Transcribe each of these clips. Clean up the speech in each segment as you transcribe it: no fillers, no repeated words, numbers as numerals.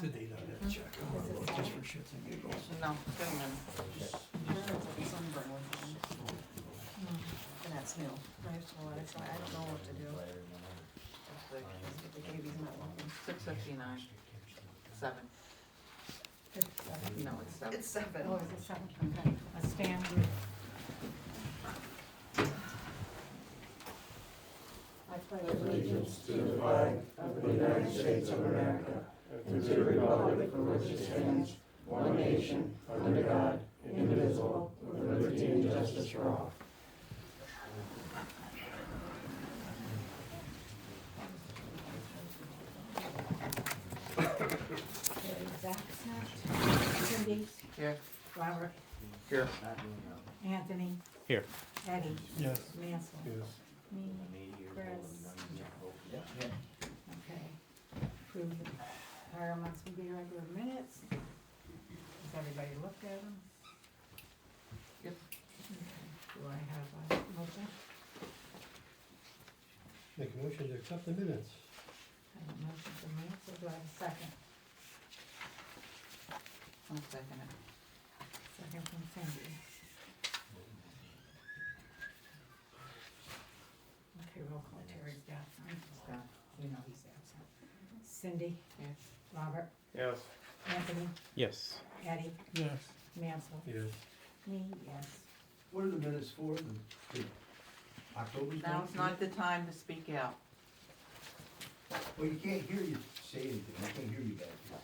the date on that check? I wanna look just for shits and giggles. No, good one. And that's new, right, so I don't know what to do. The baby's not working. 6:59. 7. No, it's 7. It's 7. Oh, is it seven? Okay, I stand with. I pledge allegiance To the flag of the United States of America, and to the republic for which it stands, one nation, under God, indivisible, with liberty and justice for all. Zach's next. Cindy, Here. Robert, Here. Anthony. Here. Eddie. Yes. Mansell. Yes. Me, Chris. Okay. Approve the prior months will be regular minutes. Has everybody looked at them? Yep. Okay. Do I have a motion? Make a motion to accept the minutes. I have a motion for minutes, or do I have a second? I'll second it. Second from Cindy. Okay, roll call, Terry's absent. Scott. You know he's absent. Cindy, Yes. Robert, Yes. Anthony, Yes. Eddie, Yes. Mansell, Yes. me, yes. What are the minutes for? The October's Now's minutes? not the time to speak out. Well, you can't hear you say anything, I can't hear you back here.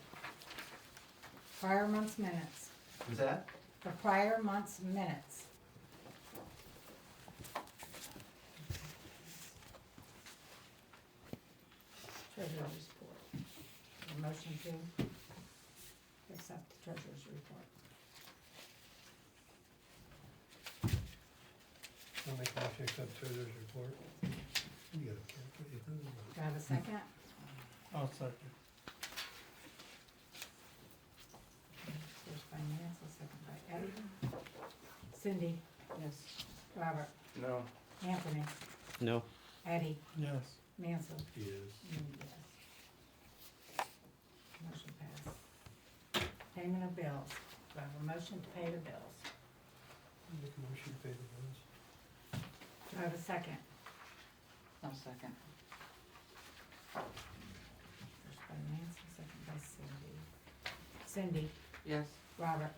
Prior month's minutes, Was that? the prior month's minutes. Treasurer's report. A motion to accept the treasurer's report. I'll make a motion to accept treasurer's report. You got a calculator, don't you? Do I have a second? I'll second. First by Mansell, second by Eddie. Cindy, Yes. Robert, No. Anthony, No. Eddie, Yes. Mansell, Yes. me, yes. Motion passed. Payment of bills. Do I have a motion to pay the bills? Make a motion to pay the bills. Do I have a second? I'll second. First by Mansell, second by Cindy. Cindy, Yes. Robert,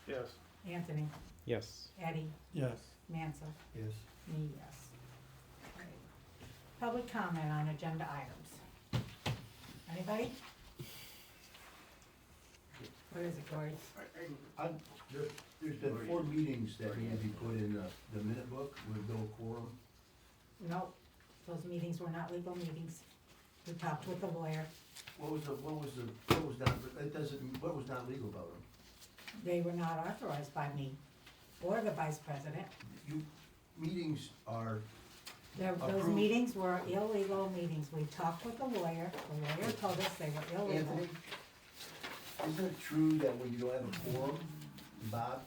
Yes. Anthony, Yes. Eddie, Yes. Mansell, Yes. me, yes. Okay. Public comment on agenda items. Anybody? What is it, Corey? There's been 4 meetings that need to be put in the minute book with no quorum. Nope, those meetings were not legal meetings. We talked with the lawyer. What was not legal about them? They were not authorized by me or the vice president. Meetings are, Those Approved. meetings were illegal meetings. We talked with the lawyer. The lawyer told us they were illegal. Anthony, isn't it true that when you don't have a quorum, Bob,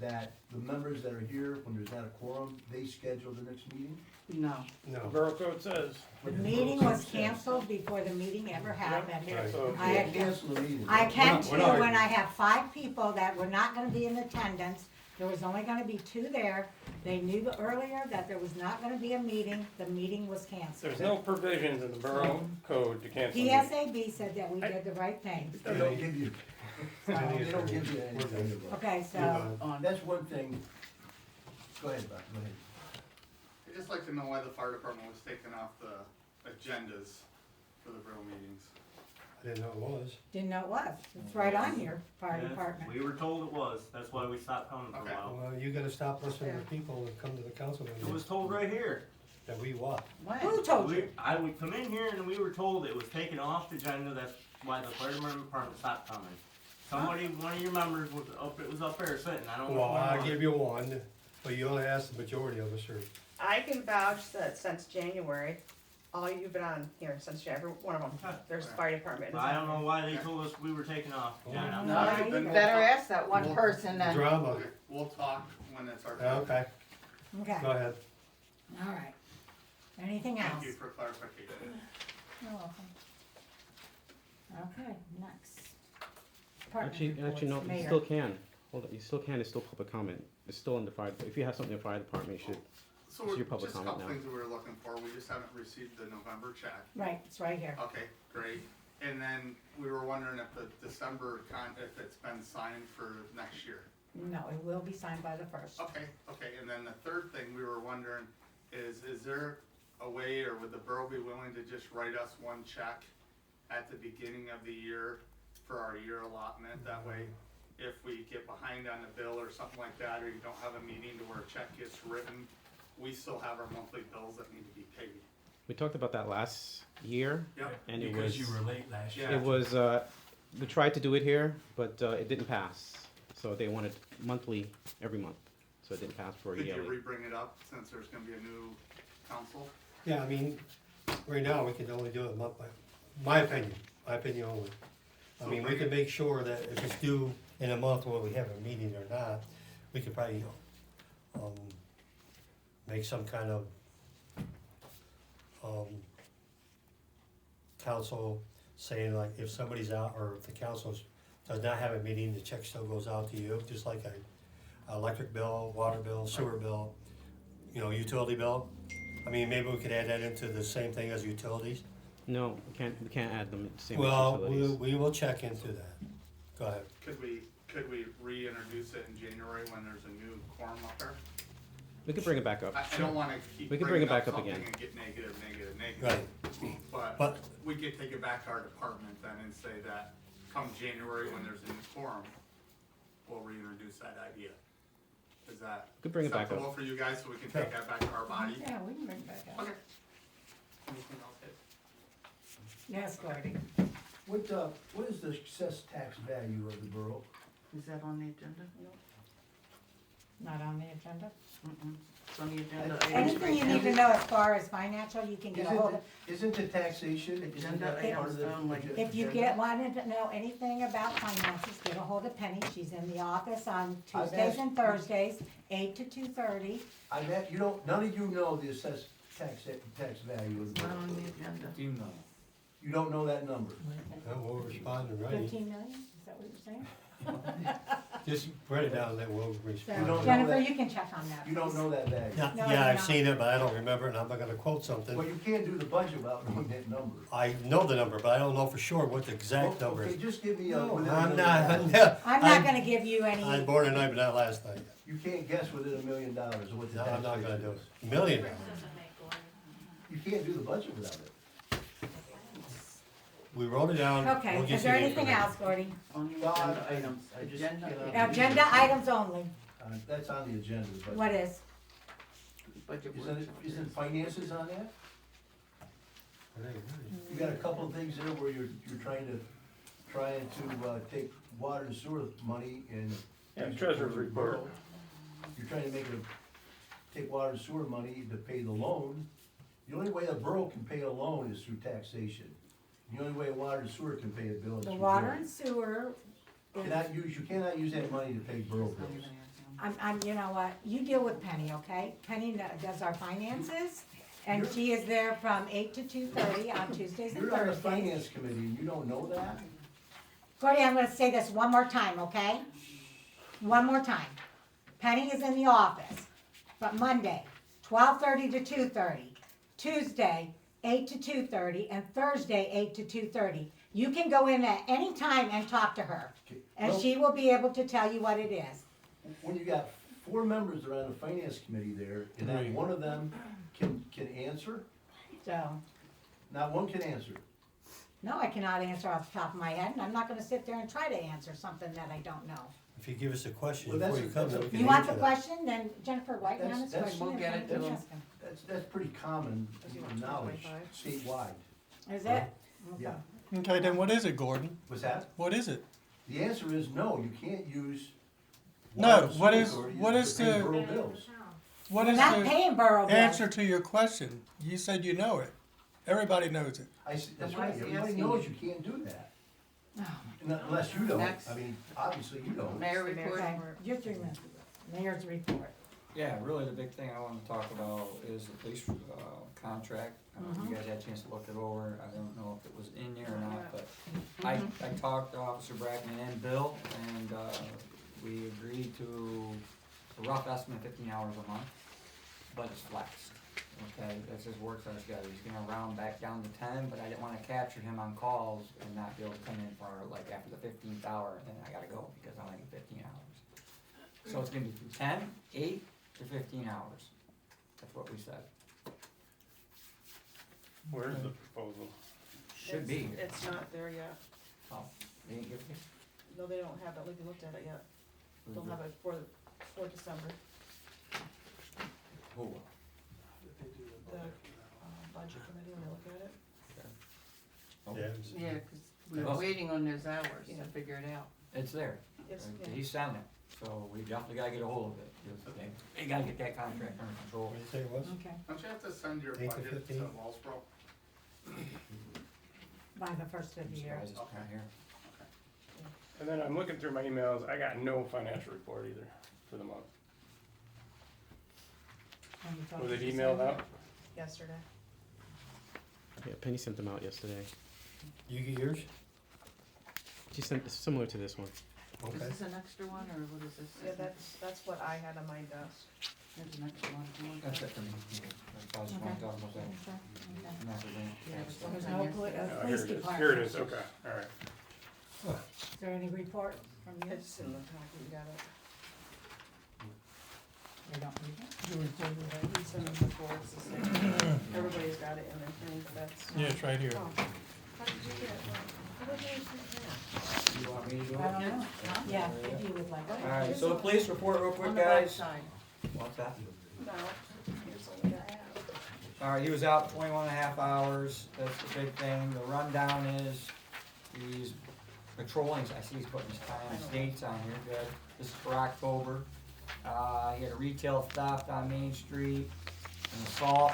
that the members that are here, when there's not a quorum, they schedule the next meeting? No. No. Borough code says. The meeting was canceled before the meeting ever happened. Right. So I had- Cancel the meeting. I can We're too, not when I have 5 people that were not gonna be in attendance, there was only gonna be 2 there. They knew earlier that there was not gonna be a meeting, the meeting was canceled. there's no provisions in the borough code to cancel meetings. PSAB said that we did the right thing. They don't give you, So, they don't give you anything. okay, so, On. That's one thing. Go ahead, Bob, go ahead. I'd just like to know why the fire department was taken off the agendas for the Borough meetings. I didn't know it was. didn't know it was. It's right on here, fire Yeah, department. We were told it was, that's why we stopped coming for a Okay. while. Well, you gotta stop listening to people and come to the council It meeting. was told right here. That we what? When? Who told you? I would come in here and we were told it was taken off the agenda, that's why the fire department stopped coming. Somebody, one of your members was up, it was up there sitting, I don't know. Well, what I'll it give you one, but you only asked the majority of us, or I can vouch that since January, all you've been on here since every one of them, Okay. there's fire department. was. I don't know why they told us we were taken off. the agenda. I'm No, sorry. I You either. better ask that one person then. drama. Okay, we'll talk when it's our time. Okay, Okay, go ahead. all right. Anything else? Thank you for clarification. You're welcome. Okay, next. department Actually, reports, no, you Mayor. still can. Hold on, you still can, it's still public comment. It's still in the fire, if you have something in the fire department, you should, So It's we're, your public just a comment couple now. things we were looking for, we just haven't received the November check. Right, it's right here. Okay, great. And then we were wondering if the December if it's been signed for next year. No, it will be signed by the first. Okay, and then the third thing we were wondering is there a way, or would the borough be willing to just write us one check at the beginning of the year for our year allotment? That way, if we get behind on the bill or something like that, or you don't have a meeting to where a check gets written, we still have our monthly bills that need to be paid. we talked about that last year, Yep. and it was, Because you were late last year. Yeah. it was, we tried to do it here, but, it didn't pass. So they wanted monthly, every month, so it didn't pass for a Could you yearly. re-bring it up since there's gonna be a new council? Yeah, I mean, right now, we can only do it month by, my opinion only. I mean, we can make sure that if it's due in a month where we have a meeting or not, we could probably, make some kind of, council saying like, if somebody's out, or if the council does not have a meeting, the check still goes out to you, just like a electric bill, water bill, sewer bill, utility bill. I mean, maybe we could add that into the same thing as utilities. No, we can't add them the same as Well, utilities. we will check into that. Go ahead. Could we reintroduce it in January when there's a new quorum up there? We could bring it back up. I don't wanna keep We can bringing bring it back up up something again. and get negative. Right. But But- we could take it back to our department then and say that come January when there's a new quorum, we'll reintroduce that idea. Is that Could bring it back acceptable up. for you guys, so we can take that back to our body? Yeah, we can bring it back up. Okay. Anything else, Dave? Yes, Gordy. What is the excess tax value of the borough? Is that on the agenda? Not on the agenda. Mm-mm. It's on the agenda. Anything you need to know as far as financial, you can get a hold of. Isn't the taxation, isn't Agenda that part of the? items only. agenda? If you wanted to know anything about finances, get a hold of Penny. She's in the office on I've Tuesdays asked- and Thursdays, 8 to 2:30. I bet, none of you know the assessed tax value of It's the not on borough. the agenda. You don't know that number. And we'll respond in writing. 15 million, is that what you're saying? Just write it down, then we'll So, respond. You don't know Jennifer, that. you can check on that. You don't please. know that value. Yeah, No, yeah, I I've do seen it, but I don't remember it, and I'm not gonna quote something. Well, you can't do the budget without knowing that number. I know the number, but I don't know for sure what the exact Well, number okay, is. just give me a. No, within I'm $1 not, million. no, I'm not gonna give you any. I was born tonight, but not last night. You can't guess within $1 million of what the No, tax I'm not rate gonna do is. it. $1,000,000. You can't do the budget without it. We wrote it down. Okay, We'll get is there you the anything information. else, Gordy? On the Well, agenda I- items, I just agenda cannot- items. Agenda items only. That's on the agenda, but. What is? Budget Isn't finances on that? You got a couple of things there where you're trying to take water and sewer money and. Yeah, treasurer's report. You're trying to take water and sewer money to pay the loan. The only way a borough can pay a loan is through taxation. The only way water and sewer can pay a bill is The through. water bills. and sewer is, You cannot use that money to pay borough bills. you know what, you deal with Penny, okay? Penny does our finances, and she is there from 8 to 2:30 on Tuesdays and You're on the Thursdays. finance committee and you don't know that? Gordy, I'm gonna say this one more time, okay? One more time. Penny is in the office, but Monday, 12:30 to 2:30, Tuesday, 8 to 2:30, and Thursday, 8 to 2:30. You can go in at any time and talk to her, Okay, and well, she will be able to tell you what it is. when you got 4 members that are on the finance committee there, and not one of them can answer, So, not one can answer. no, I cannot answer off the top of my head, and I'm not gonna sit there and try to answer something that I don't know. If you give us a question Well, before that's- you come, then we that's can You want answer the that. question, then Jennifer, write down That's- this that's- question. We'll get and it to them. ask him. That's pretty common knowledge statewide. Is it? Yeah. Okay, then what is it, Gordon? What's that? What is it? The answer is no, you can't use. No, water and what sewer is- authority what to is pay the- borough bills. What We're is not the paying borough bills. answer to your question? You said you know it. Everybody knows it. That's why right, is he everybody asking knows you? you can't do that. Oh. Unless you don't, Next. I mean, obviously you don't. Mayor report. Okay, your 3 minutes. Mayor's report. Yeah, really the big thing I wanna talk about is the police, contract. You guys had a chance to look it over. I don't know if it was in there or not, but I talked to Officer Brackman and Bill, and, we agreed to a rough estimate of 15 hours a month, but it's flexed. Okay, that's his work for us guys. He's gonna round back down to 10, but I didn't wanna capture him on calls and not be able to come in for like after the 15th hour, and then I gotta go because I only get 15 hours. So it's gonna be from 10, 8 to 15 hours. That's what we said. Where's the proposal? Should be here. It's not there yet. Oh, they didn't give it? No, they don't have it, like, they looked at it yet. They'll have it for December, Who? the, budget committee, when they look at it. Oh, Yeah, cause we were Well- waiting on those hours to Yeah. figure it out. It's there. It's, He sent it, so we definitely gotta get a hold of it. They gotta get that contract under control. What did you say it was? Okay, Don't you have to send your 8 to budget to 15? Lawrenceville? by the first of the These year. guys is not here. And then I'm looking through my emails, I got no financial report either for the month. When you talk Was it to emailed December. out? yesterday. Yeah, Penny sent them out yesterday. You get yours? She sent similar to this one. Is Okay. this an extra one, or what is this? Yeah, that's what I had on my desk. There's an extra one. You want That's that? it for me. I was just wanna talk about that. And that's the thing. Yeah, but There's someone's no on your- police Oh, here it is, department. here it is, okay, alright. Is there any report from you? It's in the packet, you got it. They don't read it? He sent them before, it's the same. Everybody's got it in their thing, but that's. Yeah, it's right here. Oh, how did you get it? How did you get You want me to do I it? don't know. Yeah, if you would like. Alright, so the police report real On quick, the back guys. side. What's that? that? No, here's what I have. Alright, he was out 21 and a half hours, that's the big thing. The rundown is, he's patrolling, I see he's putting his time and dates on here, good. This is for October. He had a retail theft on Main Street, an assault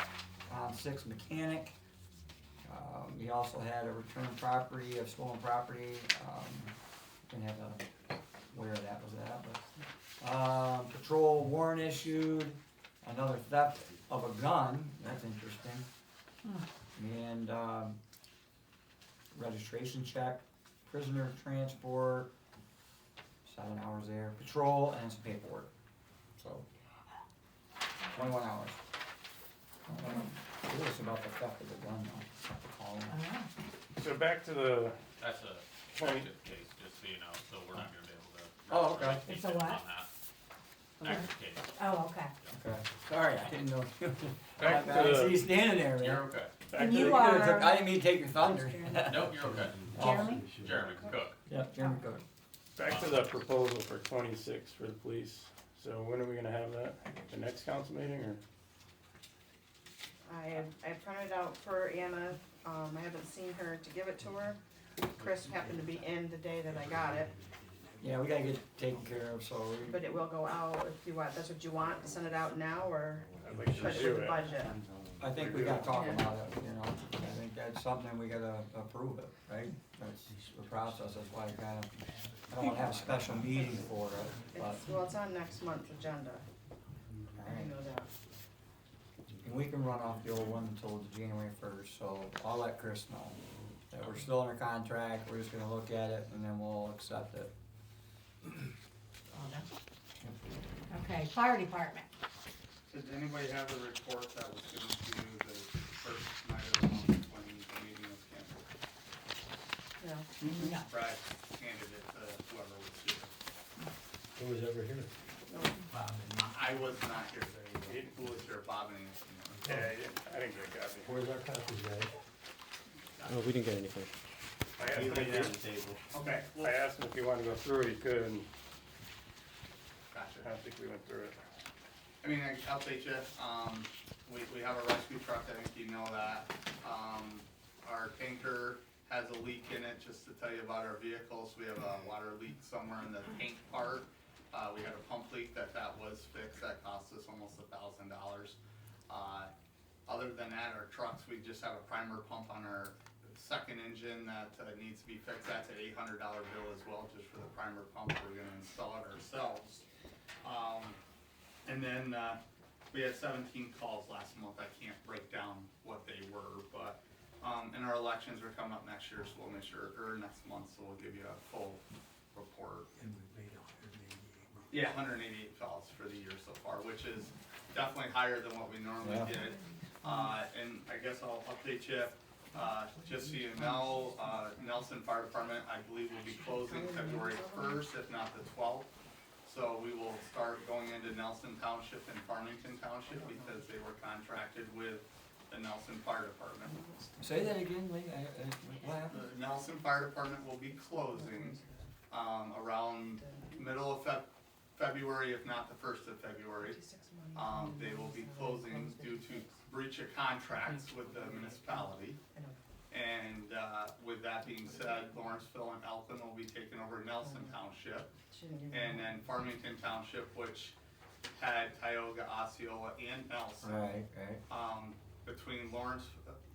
on 6 Mechanic. He also had a return property of stolen property, didn't have where that was at, but, patrol warrant issued, another theft of a gun, that's interesting. And, registration check, prisoner transport, 7 hours there, patrol, and some paperwork, so, 21 hours. Curious about the theft of the gun though, have to call him. So back to the, That's a Twenty- active case, just so you know, so we're not gonna be able to. Oh, okay. It's a what? On that. Active case. Oh, okay. Okay, sorry, I didn't know. Back to I see the- you standing there, man. You're okay. back And to you the, are. I didn't mean to take your thunder. Nope, you're okay. Jeremy? Jeremy Cook. Yep, Jeremy Cook. back to the proposal for 26 for the police. So when are we gonna have that? The next council meeting or? I printed out for Anna, I haven't seen her to give it to her. Chris happened to be in the day that I got it, Yeah, we gotta get it taken care of, so we, but it will go out if you want, that's what you want, to send it out now, or I'd like to put it review with the it. budget? I think we gotta talk Yeah. about it, you know, I think that's something we gotta approve it, right? That's the process, that's why I don't wanna have a special meeting for it, but, Well, it's on next month's agenda, I alright. know that. And we can run off the old one until January 1st, so I'll let Chris know that we're still under contract, we're just gonna look at it and then we'll accept it. Okay, fire department. Did anybody have the report that was given to you the first night of the month when the meeting was canceled? Yeah. No. Brad handed it to whoever was here. Who was ever here? I was not here today. Who was here? Bob and Nancy. Yeah, I didn't get a copy. Where's our copies, guys? Oh, we didn't get anything. I asked him if he- table. Okay, I asked him if he wanted to go through it, he could, and gotcha. I don't think we went through it. I mean, I'll update you, we have a rescue truck, I think you know that. Our tanker has a leak in it, just to tell you about our vehicles, we have a water leak somewhere in the tank part. We had a pump leak that was fixed, that cost us almost $1,000. Other than that, our trucks, we just have a primer pump on our second engine that needs to be fixed, that's an $800 bill as well, just for the primer pump, we're gonna install it ourselves. And then, We had 17 calls last month. I can't break down what they were, but, and our elections are coming up next year, so we'll make sure, or next month, so we'll give you a full report. And we made 188. Yeah, 188 calls for the year so far, which is definitely higher than what we normally Yeah. did. And I guess I'll update you, just so you know, Nelson Fire Department, I believe, will be closing February 1st, if not the 12th. So we will start going into Nelson Township and Farmington Township because they were contracted with the Nelson Fire Department. Say that again, Lee, what The happened? Nelson Fire Department will be closing, around middle of February, if not the 1st of February. They will be closing due to breach of contracts with the municipality. And, with that being said, Lawrenceville and Elton will be taking over Nelson Township. And then Farmington Township, which had Tioga, Osceola, and Nelson. Right.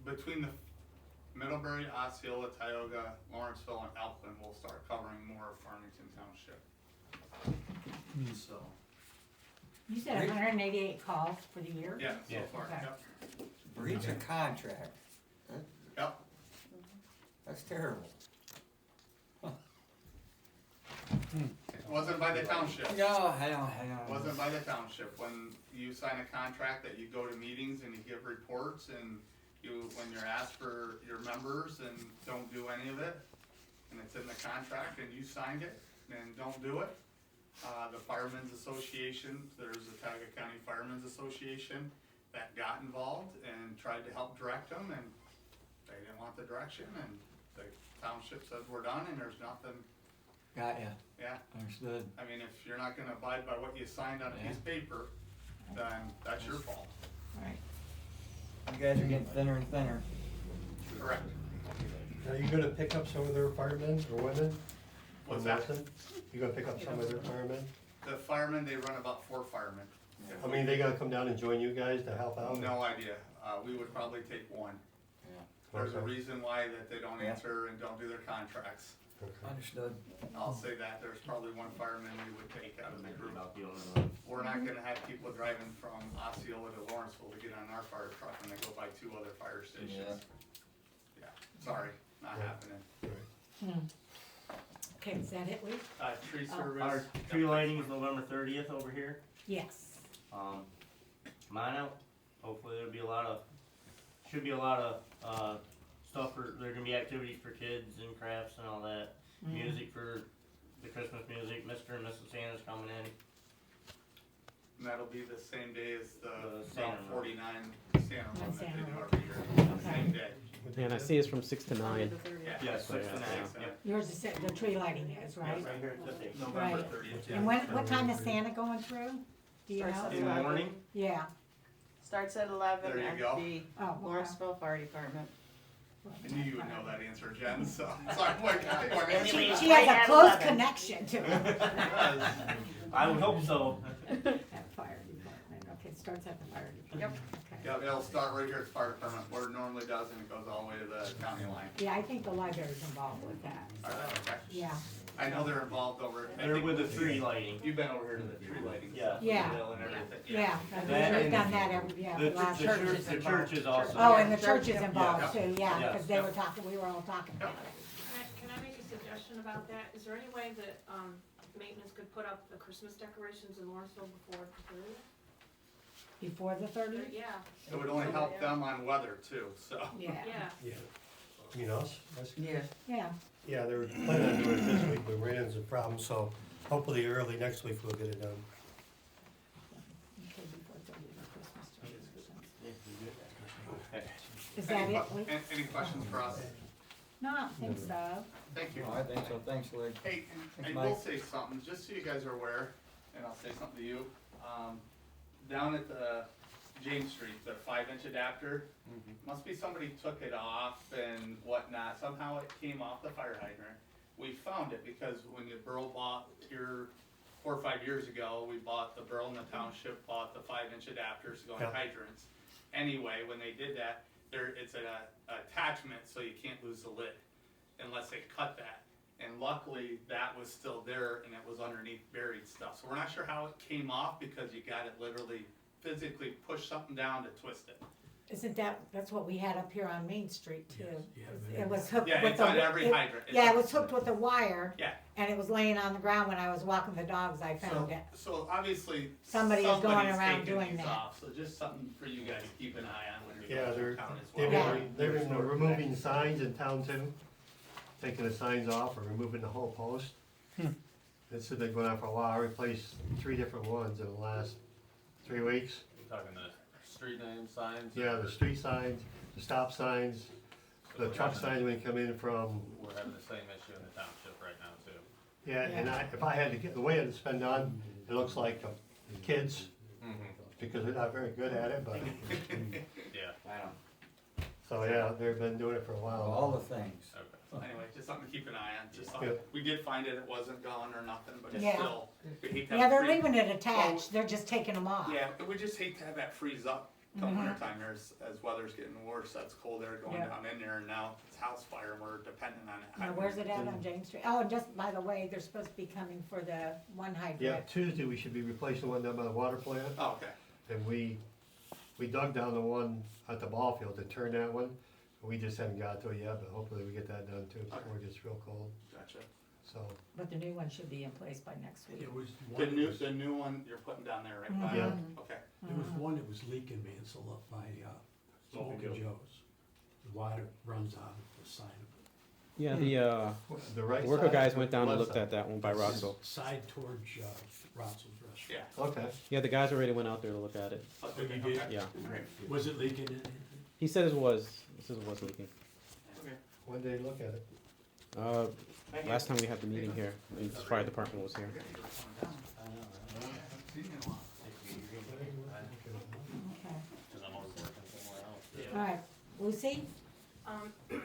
Between the Middlebury, Osceola, Tioga, Lawrenceville, and Elton will start covering more of Farmington Township. So, You said 188 calls for the year? yeah, so far, Okay. yep, Breach of contract, yep. that's terrible. It wasn't by the township. No, I know. It wasn't by the township. When you sign a contract that you go to meetings and you give reports and when you're asked for your members and don't do any of it, and it's in the contract and you signed it and don't do it, the Firemen's Association, there's the Tioga County Firemen's Association that got involved and tried to help direct them, and they didn't want the direction, and the township said we're done and there's nothing. Got ya, Yeah, understood. I mean, if you're not gonna abide by what you signed on a piece of paper, then that's your fault. Right. You guys are getting thinner and thinner. Correct. Are you gonna pick up some of their firemen or women? What's from that? Nelson? You gonna pick up some of their firemen? The firemen, they run about 4 firemen. I mean, they gotta come down and join you guys to help out? No idea. We would probably take one. There's a Okay. reason why that they don't Yeah. answer and don't do their contracts. Okay. Understood. I'll say that, there's probably one fireman we would take out of the group. About the only one. We're not gonna have people driving from Osceola to Lawrenceville to get on our fire truck and they go by 2 other fire stations. Yeah, sorry, not happening. Okay, is that it, Lee? Tree Oh. service. Our tree lighting is November 30th over here. Yes. Come on out. Hopefully should be a lot of, stuff there are gonna be activities for kids and crafts and all that. Music for the Christmas music, Mr. and Mrs. Santa's coming in. And that'll be the same day as the Santa Route Run. 49 Santa Run that they Santa do Run. every year, same day. And I see it's from 6 to 9. Yeah, So, 6 to 9, yeah. yep. Yours is, the tree lighting is, right? Right here at the thing. November Right. 30th, And yeah. what time is Santa going through? Do you Starts know? at In the morning, Yeah. Starts at 11 There you at go. the Oh, wow. Lawrenceville Fire Department. I knew you would know that answer, Jen, so, sorry, I'm like, I didn't want to answer that. She has Right a at close 11. connection to it. I would hope so. At fire department, okay, it starts at the fire department. Okay. Yeah, it'll start right here at the fire department, where it normally does, and it goes all the way to the county line. Yeah, I think the library's involved with that, Okay. yeah. I know they're involved over. I They're think with the tree lighting. You've been over here to the tree lighting. Yeah. Yeah. And everything. Yeah, That we've and done that every, yeah, The the last the church. church, the church is also. Oh, and the Church, church is yeah. involved too, yeah, Yeah. because they were talking, we were all talking about it. Can I make a suggestion about that? Is there any way that, maintenance could put up the Christmas decorations in Lawrenceville before the 30th? Before the 30th? Yeah, It would only help them on weather too, so. Yeah, yeah. Yeah. You mean us? Us? Yeah. yeah, Yeah, they were planning on doing it this week, but we ran into some problems, so hopefully early next week we'll get it done. okay, before 30th of Christmas decorations. Okay. Is that it, Lee? Any questions for us? No, I don't think so. Thank you. No, I think so, thanks, Lee. Hey, I Thanks, will Mike. say something, just so you guys are aware, and I'll say something to you. Down at the James Street, the 5-inch adapter, must be somebody took it off and whatnot. Somehow it came off the fire hydrant. We found it because when the Borough bought here 4 or 5 years ago, we bought, the Borough and the township bought the 5-inch adapters going Yeah. hydrants. Anyway, when they did that, it's an attachment so you can't lose the lid unless they cut that. And luckily, that was still there and it was underneath buried stuff. So we're not sure how it came off because you got it literally physically push something down to twist it. Isn't that's what we had up here on Main Street too? Yes, yeah, It was hooked Yeah, with it's the. on every it- hydrant. It's Yeah, it on- was hooked with a wire. Yeah. And it was laying on the ground when I was walking the dogs, I found it. So obviously. Somebody is going somebody's around taking doing these that. off, so just something for you guys to keep an eye on when you're Yeah, going they're, through town as they've well. been, they've been removing signs in town too, taking the signs off or removing the whole post. This has been going on for a while, I replaced 3 different ones in the last 3 weeks. You talking the street name signs? Yeah, the street signs, the stop signs, the truck signs when you come in from, We're having the same issue in the township right now too. yeah, and if I had to get, the way it's been done, it looks like kids, because they're not very good at it, but, Yeah, Wow, so yeah, they've been doing it for a while. all the things. okay. Anyway, just something to keep an eye on, just Yeah. something, we did find it, it wasn't gone or nothing, but it's Yeah. still, we hate to Yeah, have they're free- leaving it attached, they're just taking them off. Yeah, but we just hate to have that freeze up come Mhm. winter time here, as weather's getting worse, that's cold air going Yeah. down in there, and now it's house fire, and we're dependent on it. Now, where's it at on James Street? Oh, and just by the way, they're supposed to be coming for the one Yeah, hydrant. Tuesday we should be replacing one down by the water plant, Oh, okay, and we dug down the one at the ball field to turn that one. We just haven't got to it yet, but hopefully we get that done too before it gets real cold, gotcha. so. But the new one should be in place by next week. There was The one, new, the new one you're putting down there, right? by- Yeah. Okay, there was one that was leaking, Mansell, up by, Smoking Joe's. The water runs out of the side of it. Yeah, The right the worker side guys or went the down and left looked side? at that one by Roxville. Side towards, Rotzell's yeah. restaurant. Okay, Yeah, the guys already went out there to look at it. Okay, you did? okay. Yeah. Great. Was it leaking in? He said it was leaking. Okay. one day look at it. Thank you. Last time we had the meeting here, and the fire department was here. Okay. Cause I'm always working somewhere else. All right, Lucy?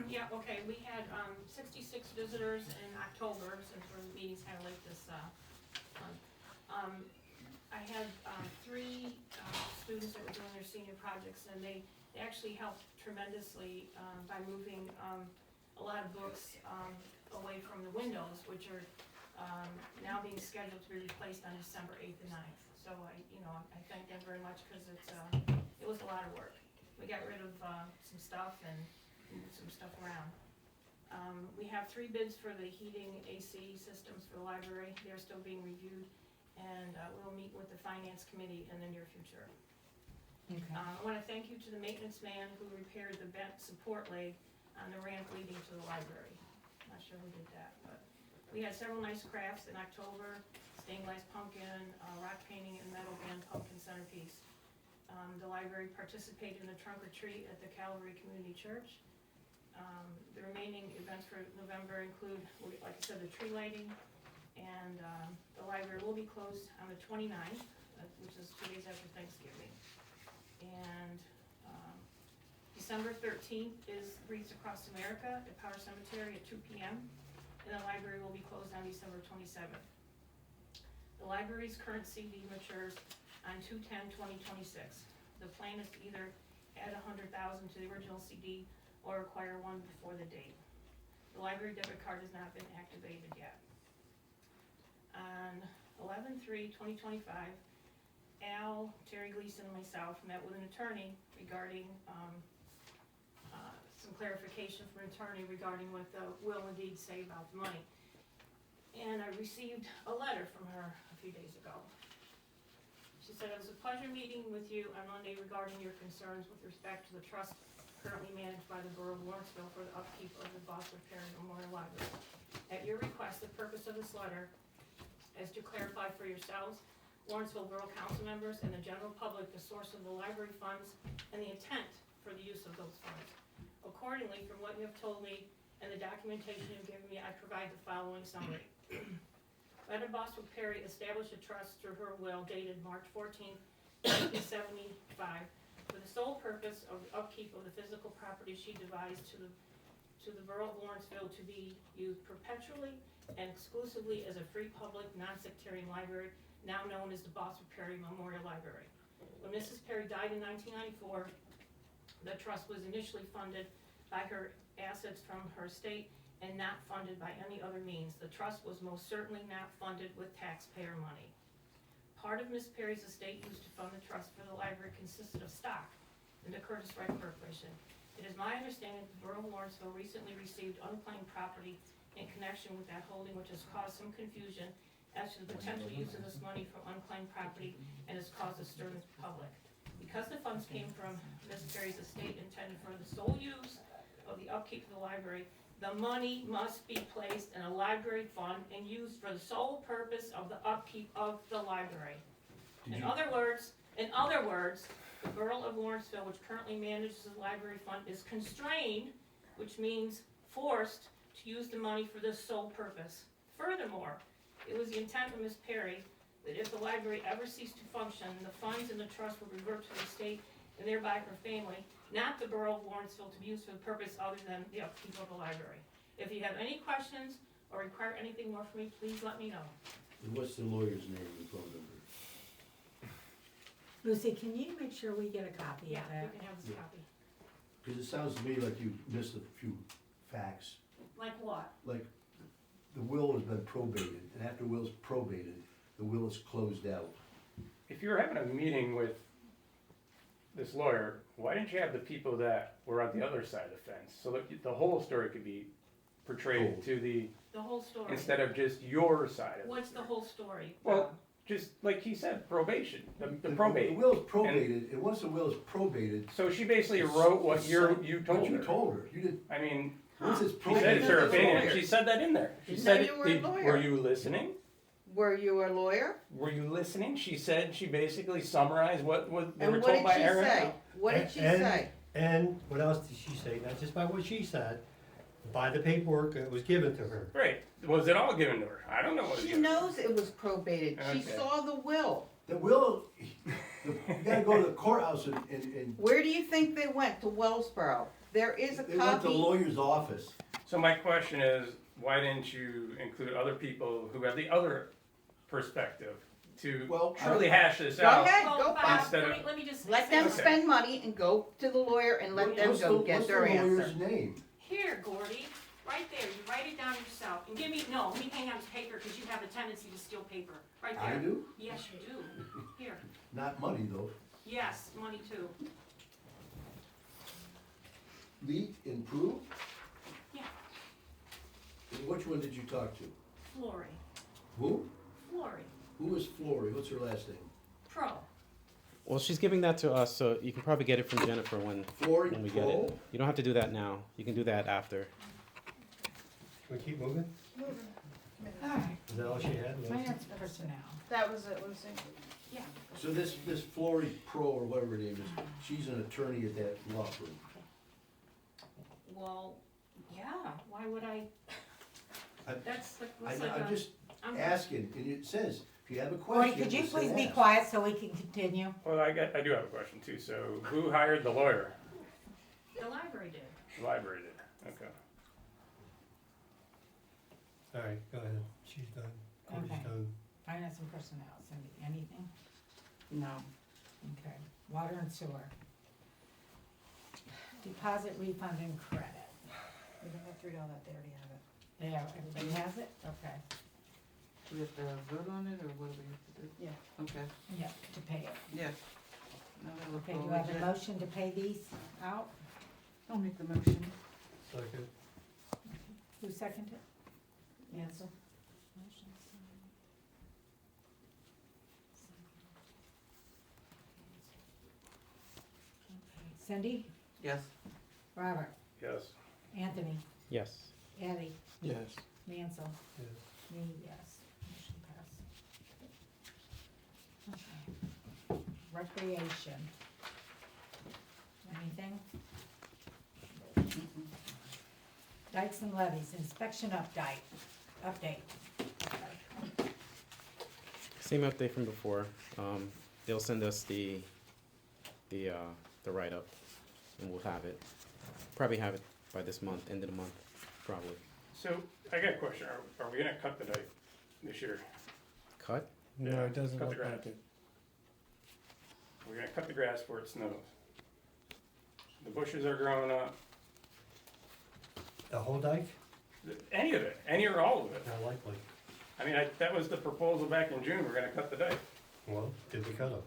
Yeah, okay, we had, 66 visitors in October, since our meeting's kinda late this, month. I had, 3, students that were doing their senior projects, and they actually helped tremendously, by moving, a lot of books, away from the windows, which are, now being scheduled to be replaced on December 8th and 9th. So I thank them very much, cause it was a lot of work. We got rid of, some stuff and moved some stuff around. We have 3 bids for the heating AC systems for the library. They're still being reviewed, and we'll meet with the finance committee in the near future. Okay. I wanna thank you to the maintenance man who repaired the bent support leg on the ramp leading to the library. Not sure who did that, but we had several nice crafts in October: stained glass pumpkin, rock painting, and metal band pumpkin centerpiece. The library participated in the trunk or treat at the Calvary Community Church. The remaining events for November include, like I said, the tree lighting, and the library will be closed on the 29th, which is 2 days after Thanksgiving. And December 13th is Wreaths Across America at Power Cemetery at 2 p.m., and the library will be closed on December 27th. The library's current CD matures on 2/10/2026. The plan is to either add $100,000 to the original CD or acquire one before the date. The library debit card has not been activated yet. On 11/3/2025, Al, Terry Gleason, and myself met with an attorney regarding some clarification from an attorney regarding what the will and deed say about the money. And I received a letter from her a few days ago. She said, "It was a pleasure meeting with you on Monday regarding your concerns with respect to the trust currently managed by the Borough of Lawrenceville for the upkeep of the Bosworth Perry Memorial Library. At your request, the purpose of this letter is to clarify for yourselves, Lawrenceville Borough Council members, and the general public the source of the library funds and the intent for the use of those funds. Accordingly, from what you have told me and the documentation you've given me, I provide the following summary. Letta Boswick Perry established a trust through her will dated March 14, 1975, for the sole purpose of the upkeep of the physical property she devised to the Borough of Lawrenceville to be used perpetually and exclusively as a free public, non-sectarian library, now known as the Boswick Perry Memorial Library. When Mrs. Perry died in 1994, the trust was initially funded by her assets from her estate and not funded by any other means. The trust was most certainly not funded with taxpayer money. Part of Miss Perry's estate used to fund the trust for the library consisted of stock in the Curtis Wright Corporation. It is my understanding that the Borough of Lawrenceville recently received unclaimed property in connection with that holding, which has caused some confusion as to the potential use of this money from unclaimed property and has caused a stir in the public. Because the funds came from Miss Perry's estate intended for the sole use of the upkeep of the library, the money must be placed in a library fund and used for the sole purpose of the upkeep of the library. In other words, the Borough of Lawrenceville, which currently manages the library fund, is constrained, which means forced, to use the money for this sole purpose. Furthermore, it was the intent of Ms. Perry that if the library ever ceased to function, the funds in the trust would revert to the state and thereby her family, not the Borough of Lawrenceville, to be used for the purpose other than the upkeep of the library. If you have any questions or require anything more from me, please let me know. And what's the lawyer's name and phone number? Lucy, can you make sure we get a copy Yeah, of that? you can have this Yeah. copy. Cause it sounds to me like you missed a few facts, Like what? like the will has been probated, and after the will's probated, the will is closed out. If you were having a meeting with this lawyer, why didn't you have the people that were on the other side of the fence, so that the whole story could be portrayed Told. to the, The whole story. instead of just your side of it? What's the whole story? Well, just like he said, probation, the The probate. will is probated, and once the will is probated, So she basically wrote what you told what you her. told her, you did, I mean, once it's she said probated. it's her She's a opinion, lawyer. she said that in there. She Didn't said, know you were a lawyer. were you listening? Were you a lawyer? Were you listening? She said, she basically summarized what they And were what told did by she Aaron. say? What did she say? And what else did she say? Not just by what she said, by the paperwork that was given to her. Right, was it all given to her? I don't know what it She given. knows it was probated. She Okay. saw the will. The will, you gotta go to the courthouse and Where do you think they went? To Wellsboro. There is a they went to the copy. lawyer's office. So my question is, why didn't you include other people who have the other perspective to Well, truly hash this Go out? ahead, Well, go Bob, back. Instead of- let me just Let say them Okay. something. spend money and go to the lawyer and let them What's go the- get what's their the lawyer's answer. name? Here, Gordy, right there, you write it down yourself, and give me, no, let me hang on to paper, because you have a tendency to steal paper, right there. I do? Yes, you do, here, Not money though. yes, money too, Lee and Prue? Yeah. And which one did you talk to? Flory, Who? Flory, Who is Flory? What's her last name? Pro, Well, she's giving that to us, so you can probably get it from Jennifer when Flory we get Pro? it. You don't have to do that now. You can do that after. Can we keep moving? Alright, Is that all she had? finance personnel. That was it, Lucy. yeah, So this Flory Pro or whatever her name is, she's an attorney at that law firm. well, yeah, why would I, I- that's like I'm just I'm- asking, and it says, if you have a Roy, question, could you just please be ask. quiet so we can continue? Well, I do have a question too. So who hired the lawyer? The library did. The library did. Okay. All right, go ahead. She's done. Cody's Okay. done. Finance and personnel, Cindy, anything? No. Okay, water and sewer. Deposit, refund, and credit. We don't have to read all that, they already have it. Yeah, everybody has it? Okay, Do we have to vote on it, or what do we have to do? Yeah. Okay, yep, to pay it. yes. Now that we're Okay, do you have a forward, motion to pay these out? I'll make the motion. Second. Who seconded it? Yes. Motion signed. Okay, Cindy, Yes. Robert, Yes. Anthony, Yes. Eddie, Yes. Mansell, Yes. me, yes. Motion passed. Okay. Recreation. Anything? Dikes and levies, inspection update. Same update from before. They'll send us the write-up, and we'll have it. Probably have it by this month, end of the month, probably. So I got a question. Are we gonna cut the dike this year? Cut? No, it doesn't look like it. We're gonna cut the grass where it snows. The bushes are growing up. The whole dike? Any of it, any or all of it. Not likely. I mean, that was the proposal back in June. We're gonna cut the dike. Well, did we cut them?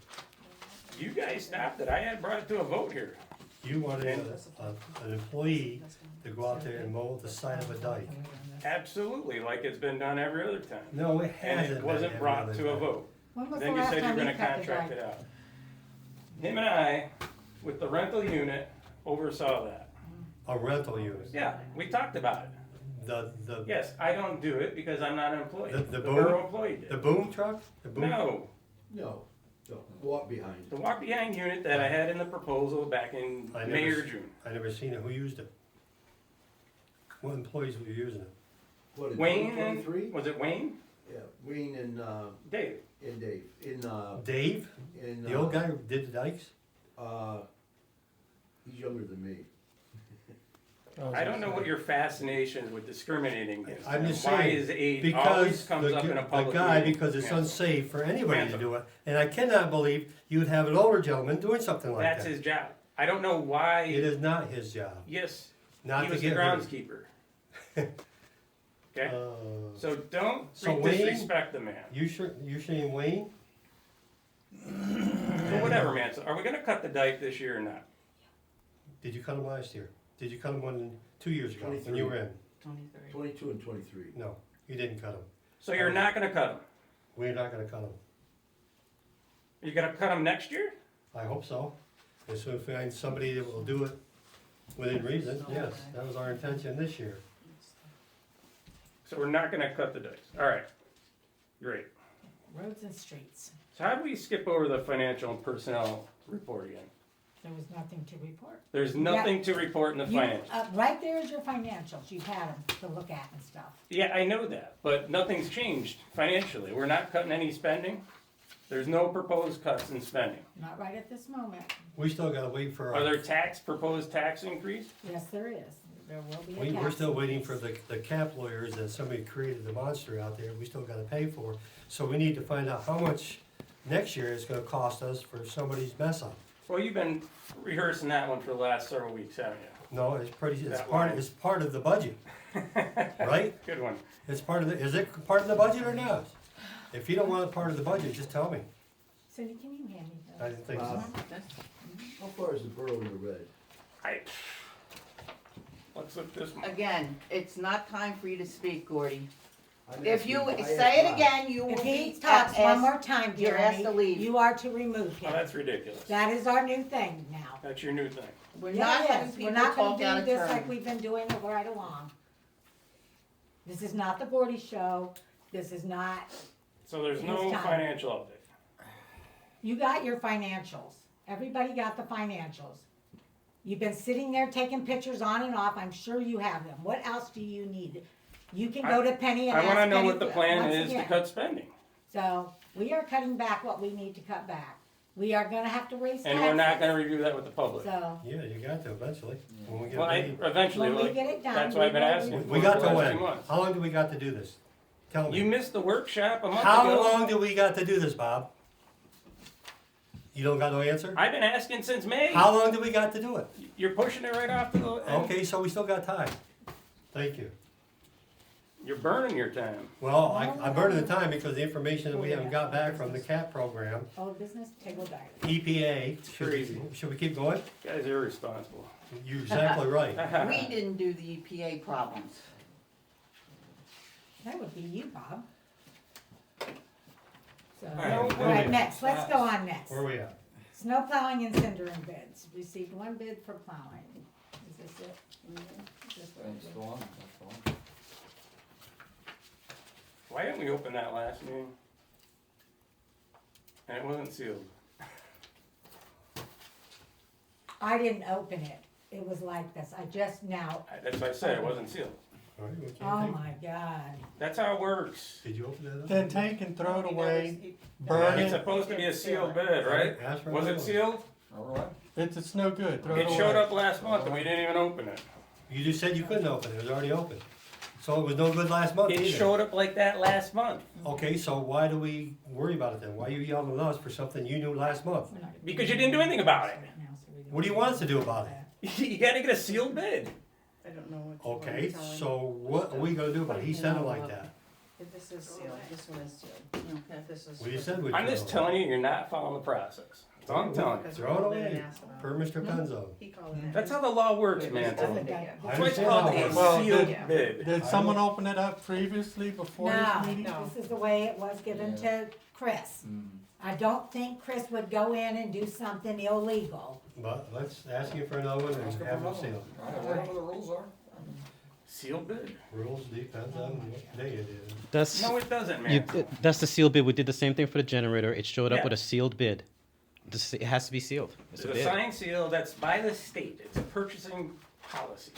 You guys stopped it. I had brought it to a vote here. You wanted an employee to go out there and mow the side of a dike. Absolutely, like it's been done every other time. No, it And hasn't it been wasn't every brought other to a time. vote. When was the Then you last said you time were you gonna cut the contract dike? it out. Him and I, with the rental unit, oversaw that. A rental unit. Yeah, we talked about it. The Yes, I don't do it because I'm not an employee. The The boom? borough employee did. the boom truck? The boom? No, No, walk behind. the walk behind unit that I had in the proposal back in I May never or s- June. I never seen it. Who used it? What employees were using it? What, in Wayne 2023? and, was it Wayne? Yeah, Wayne Dave. and Dave, Dave? in, The old guy who did the dikes? he's younger than me. I don't know what your fascination with discriminating against I'm him. just Why saying, his age because always comes up in a the public guy, meeting. because it's Yeah. unsafe for anybody to Samantha. do it. And I cannot believe you would have an older gentleman doing something like That's that. his job. I don't know why. It is not his job. Yes, Not he to was the get hurt. groundskeeper. Okay, Uh, so don't So Wayne- disrespect the man. you're saying Wayne? So whatever, man. So are we gonna cut the dike this year or not? Did you cut him last year? Did you cut him 2 years ago when you were in? 23. 22 and 23. No, you didn't cut him. So you're not gonna cut him. We're not gonna cut him. Are you gonna cut him next year? I hope so. As soon as we find somebody that will do it within reason, yes, that was our intention this year. So we're not gonna cut the dikes. All right, great. Roads and streets. So how do we skip over the financial and personnel report again? There was nothing to report. There's nothing to report in the You, financials. right there is your financials. You've had them to look at and stuff. Yeah, I know that, but nothing's changed financially. We're not cutting any spending. There's no proposed cuts in spending. Not right at this moment. We still gotta wait for, Are there proposed tax increase? Yes, there is. There will be a we're tax still waiting increase. for the cap lawyers that somebody created the monster out there, we still gotta pay for. So we need to find out how much next year is gonna cost us for somebody's mess up. Well, you've been rehearsing that one for the last several weeks, haven't No, it's That line. it's part of the budget, you? right? Good one. It's part of is it part of the budget or not? If you don't want it part of the budget, just tell me. Cindy, can you hand me I those? didn't think so. How far is the borough in the red? Let's look this one. Again, it's not time for you to speak, Gordy. I'm If you asking- I say it asked again, you will If he be talks one asked- more time, you're asked to Jeremy, leave. you are to remove Oh, him. that's ridiculous. That is our new thing now. That's your new thing. We're Yeah, not it having is. We're people not talk gonna out do of this like turn. we've been doing it right along. This is not the Gordy show. This is not, So there's It's no time. financial update. you got your financials. Everybody got the financials. You've been sitting there taking pictures on and off. I'm sure you have them. What else do you need? You can go to Penny and I ask wanna know Penny what the for- plan once is to again. cut spending. So, we are cutting back what we need to cut back. We are gonna have to raise taxes. And we're not gonna review that with the public. So, Yeah, you got to eventually, when we get Well, paid. eventually, when we like, get it done. that's why I've been we will asking. review We for got the to last when? 2 months. How long do we got to do this? Tell You me. missed the workshop a month How ago. long do we got to do this, Bob? You don't got no answer? I've been asking since May. How long do we got to do it? You're pushing it right off to the end. Okay, so we still got time. Thank you. You're burning your time. Well, I'm burning the time because the information that we haven't got back from the CAP program, Old business, table diary. EPA, Crazy. should we keep going? You guys are irresponsible. You're exactly right. We didn't do the EPA problems. That would be you, Bob. So, right, all moving right, on. next, let's go on next. Where are we at? Snow plowing and cindering bids. Received one bid for plowing. Is this it? Is this what it That's is? the one, that's the one. Why didn't we open that last meeting? And it wasn't sealed. I didn't open it. It was like this. I just now, That's what I said, it wasn't sealed. All right, we can't oh take- my God. That's how it works. Did you open that up? Then take and throw it away, Yeah, burn it's it, supposed to be a sealed bid, right? Ask for Was another it one. sealed? All right. it's no good, throw it It away. showed up last month and we didn't even open it. You just said you couldn't open it, it was already open. So it was no good last month It either. showed up like that last month. Okay, so why do we worry about it then? Why are you yelling at us for something you knew last month? We're not gonna Because you didn't do anything about it. right now, so we don't What do you want us to do about it? You gotta get a sealed bid. I don't know what you want Okay, to tell him. so what are we gonna do about it? He said it like that. This is sealed, this one is sealed. Okay. This is. Well, you said we'd I'm just throw it telling you, you're not following the process. That's all I'm telling you. Because Throw it we didn't away, ask about per it. Mr. Penzo. He called it. That's how the law works, Wait, man. we opened it yet. I That's why it's understand called how it a works. Well, sealed did- bid. Did someone open it up previously before this No, meeting? No. this is the way it was given to Chris. I don't think Chris would go in and do something illegal. But let's ask you for another one Ask and her have for it sealed. Alright, whatever the rules are. Sealed bid? Rules depends on what day it is. That's, No, it doesn't, you, man. that's the sealed bid. We did the same thing for the generator. It showed up Yeah. with a sealed bid. It has to be sealed. It's It's a a bid. signed seal that's by the state. It's a purchasing policy.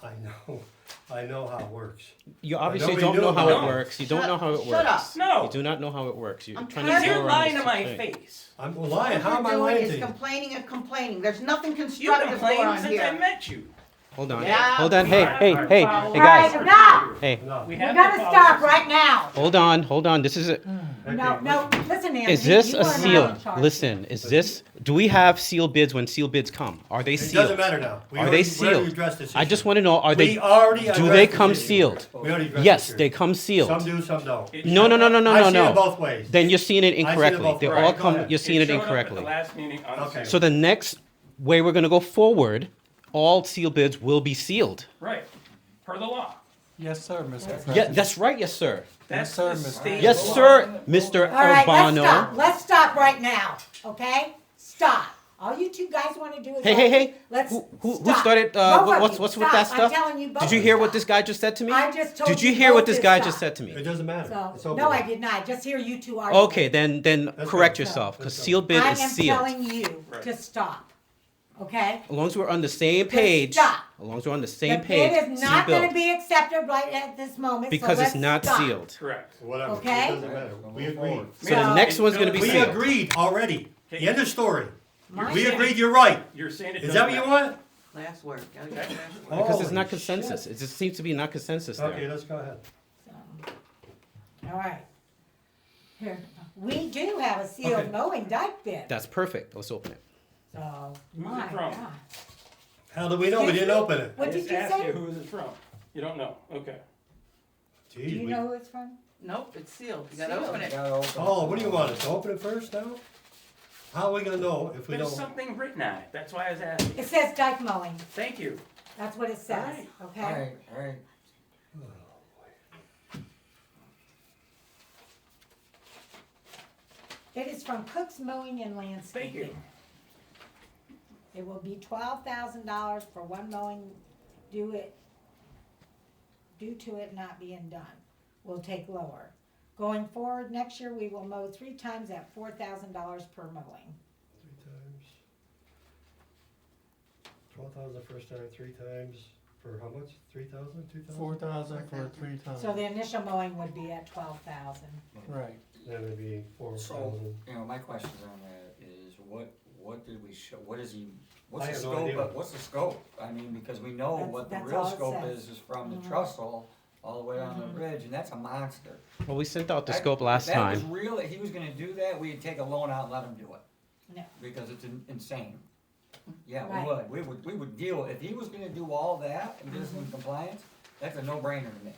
I know how it works. You obviously nobody don't knew know how about it it. works. You don't know how it Shut works. up. No. You do not know how it works. You're I'm trying Because to go you're around lying this to my thing. face. I'm lying, how am I All lying you're to doing is you? complaining and complaining. There's nothing You constructive going complained on since I here. met you. Hold on. Yeah. Hold on. Hey, hey, hey, hey, All guys. right, enough! Hey, No. We We have gotta to follow stop this. right now. hold on, hold on. This is a, No, no, listen, Anthony. is this you a are not seal? in charge. Listen, is this, do we have sealed bids when sealed bids come? Are they It sealed? doesn't matter now. We Are already- they we already sealed? addressed this I issue. just want to know, are We they, already do addressed they this come issue. sealed? We already addressed Yes, this they issue. come sealed. Some do, some don't. No, no, no, no, no, I no, see it no. both ways. Then you're seeing it I see it incorrectly. both They ways. all Go come, ahead. you're seeing it showed up at incorrectly. the last meeting unsealed. Okay. So the next way we're gonna go forward, all sealed bids will be sealed. Right, per the law. Yes, sir, Mr. President. Yeah, that's right, yes, sir. That's sir, the Mr. state Yes, law. sir, Mr. All right, let's Urbano. stop. Let's stop right now, okay? Stop. All you two guys wanna do is. Hey, hey, hey, Let's who stop. started, Both of what's you, with stop. that stuff? I'm telling you both. Did you hear what stop. this guy just said to me? I just told Did you you hear what both this to guy stop. just said to me? It doesn't matter. It's So, over no, with. I did not. Just hear you two argue. Okay, then Let's correct go. yourself, because Let's go. sealed bid I is am sealed. telling you Right. to stop, okay? As long as we're on the same Just page, stop. as long as we're on the same The page, bid is sealed not gonna bill, be accepted right at this moment, so because it's let's not stop. sealed. Correct. Whatever, it Okay? doesn't matter. We agreed. So the So- next one's gonna be We sealed. agreed already. The end of story. My- We agreed, you're right. You're saying it Is that what you doesn't want? Last word. Gotta get the last word. Because it's Holy not consensus. It just seems to be not consensus Okay, there. let's go ahead. All right. Here, we do have a sealed Okay. mowing dike bid, That's perfect. Let's open it. so, Who's it my from? God. How do we know we didn't open it? What I did just you asked say? you who is it from. You don't know. Okay. Do Jeez, you we- know who it's from? Nope, it's sealed. You gotta Sealed. open it. Oh, what do you want us to open it first now? How are we gonna know if we There's don't? something written on it. That's why I was asking. It says dike mowing, Thank you. that's what it says, Alright. okay? Alright, alright. It is from Cook's Mowing and Landscaping. Thank you. It will be $12,000 for one mowing due to it not being done. We'll take lower. Going forward, next year, we will mow 3 times at $4,000 per mowing. 3 times. 12,000 the first time, 3 times, for how much? 3,000, 2,000? 4,000 for 3 times. So the initial mowing would be at 12,000. Right. Then it'd be 4,000. You know, my questions on that is what did we show, what is he, what's I the have no scope, idea. what's the scope? I mean, because we know That's- what the that's real all it scope says. is from the Mhm. trestle all the way on the Mhm. ridge, and that's a monster. Well, we sent out the That- scope last If that was time. real, if he was gonna do that, we'd take a loan out and let him do it. No. Because it's insane. Yeah, Right. we would deal, if he was gonna do all that and get us in compliance, that's a no-brainer to me.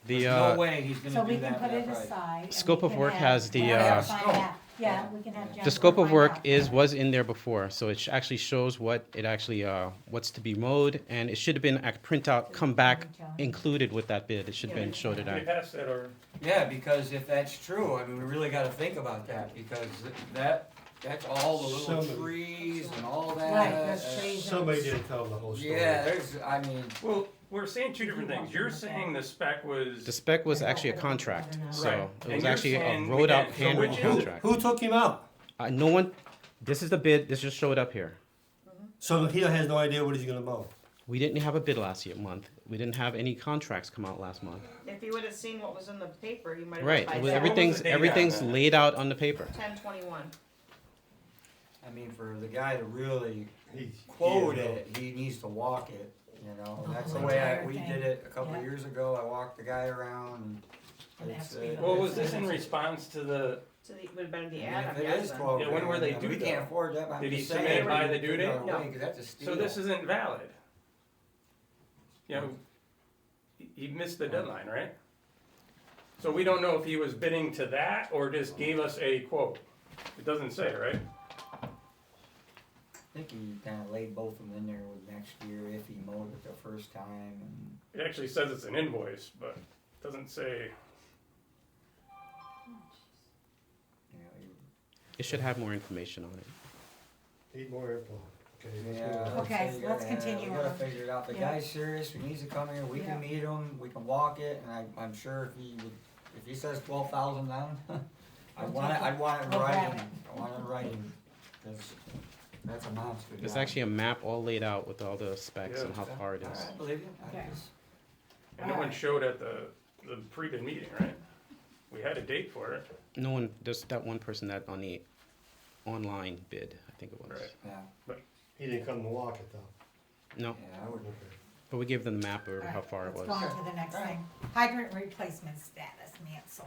The, There's no way he's So gonna we do can that put for it that price. aside. and Scope we of can work have- has the, we'll have uh, to find out. Yeah, we can have Jennifer the scope of find work out. was in there before, so it actually shows what it actually, what's to be mowed, and it should have been a printout, come back, included with that bid. It should have been showed it Can we out. pass that or? Yeah, because if that's true, I mean, we really gotta think about that, because that's all the little Somebody- trees and all that. Right, there's trees. Somebody didn't tell the whole story. Yeah, there's, I mean, Well, we're saying two different things. You're saying the spec was. The spec was actually a contract, Right. so it And was you're actually a saying we wrote out didn't. So handwritten which is it? contract. Who took him out? No one, this is the bid, this just showed up here. So he has no idea what he's gonna mow. We didn't have a bid last month. We didn't have any contracts come out last month. If he would've seen what was in the paper, he might've. Right, replied it was, back. everything's, the date on everything's that? laid out on the paper. 10/21. I mean, for the guy to really He's- quote yeah, it, he needs to walk it, you know, The that's the whole way entire we thing. did it a couple Yeah. of years ago, I walked the guy around And and it's, ask me Well, was this in response to the? So it would've been the I mean, ad, if I'm it is guessing. 12 Yeah, when were they grand, due, we can't though? afford that, but I'm Did he just submit saying, it by the we due figure date? out a No. way, 'cause that's a steal. So this isn't valid. You know, he missed the deadline, right? So we don't know if he was bidding to that or just gave us a quote. It doesn't say, right? I think he kinda laid both of them in there with next year if he mowed it the first time and. It actually says it's an invoice, but it doesn't say. You know, It should have more information on it. Need more info. Okay. let's yeah. move on. Okay, I'd say let's yeah, continue We gotta on. figure it out. The Yeah. guy's serious, he needs to come here, we Yeah. can meet him, we can walk it, and I'm sure if he says 12,000 down, I'd want it in We'll grab writing, it. I want it in writing, cause that's a monster. There's job. actually a map all laid out with all the specs and how Yeah. far it is. Alright, I believe you. I Okay. just- And no one showed at the pre-bid meeting, right? We had a date for it. No one, there's that one person that on the online bid, I think it was. Right. Yeah, He didn't come to walk it though. No, yeah, I would. Okay. but we gave them the map or All how right, far it was. Let's go on to the next Alright. thing. Hydrant replacement status, Mansell.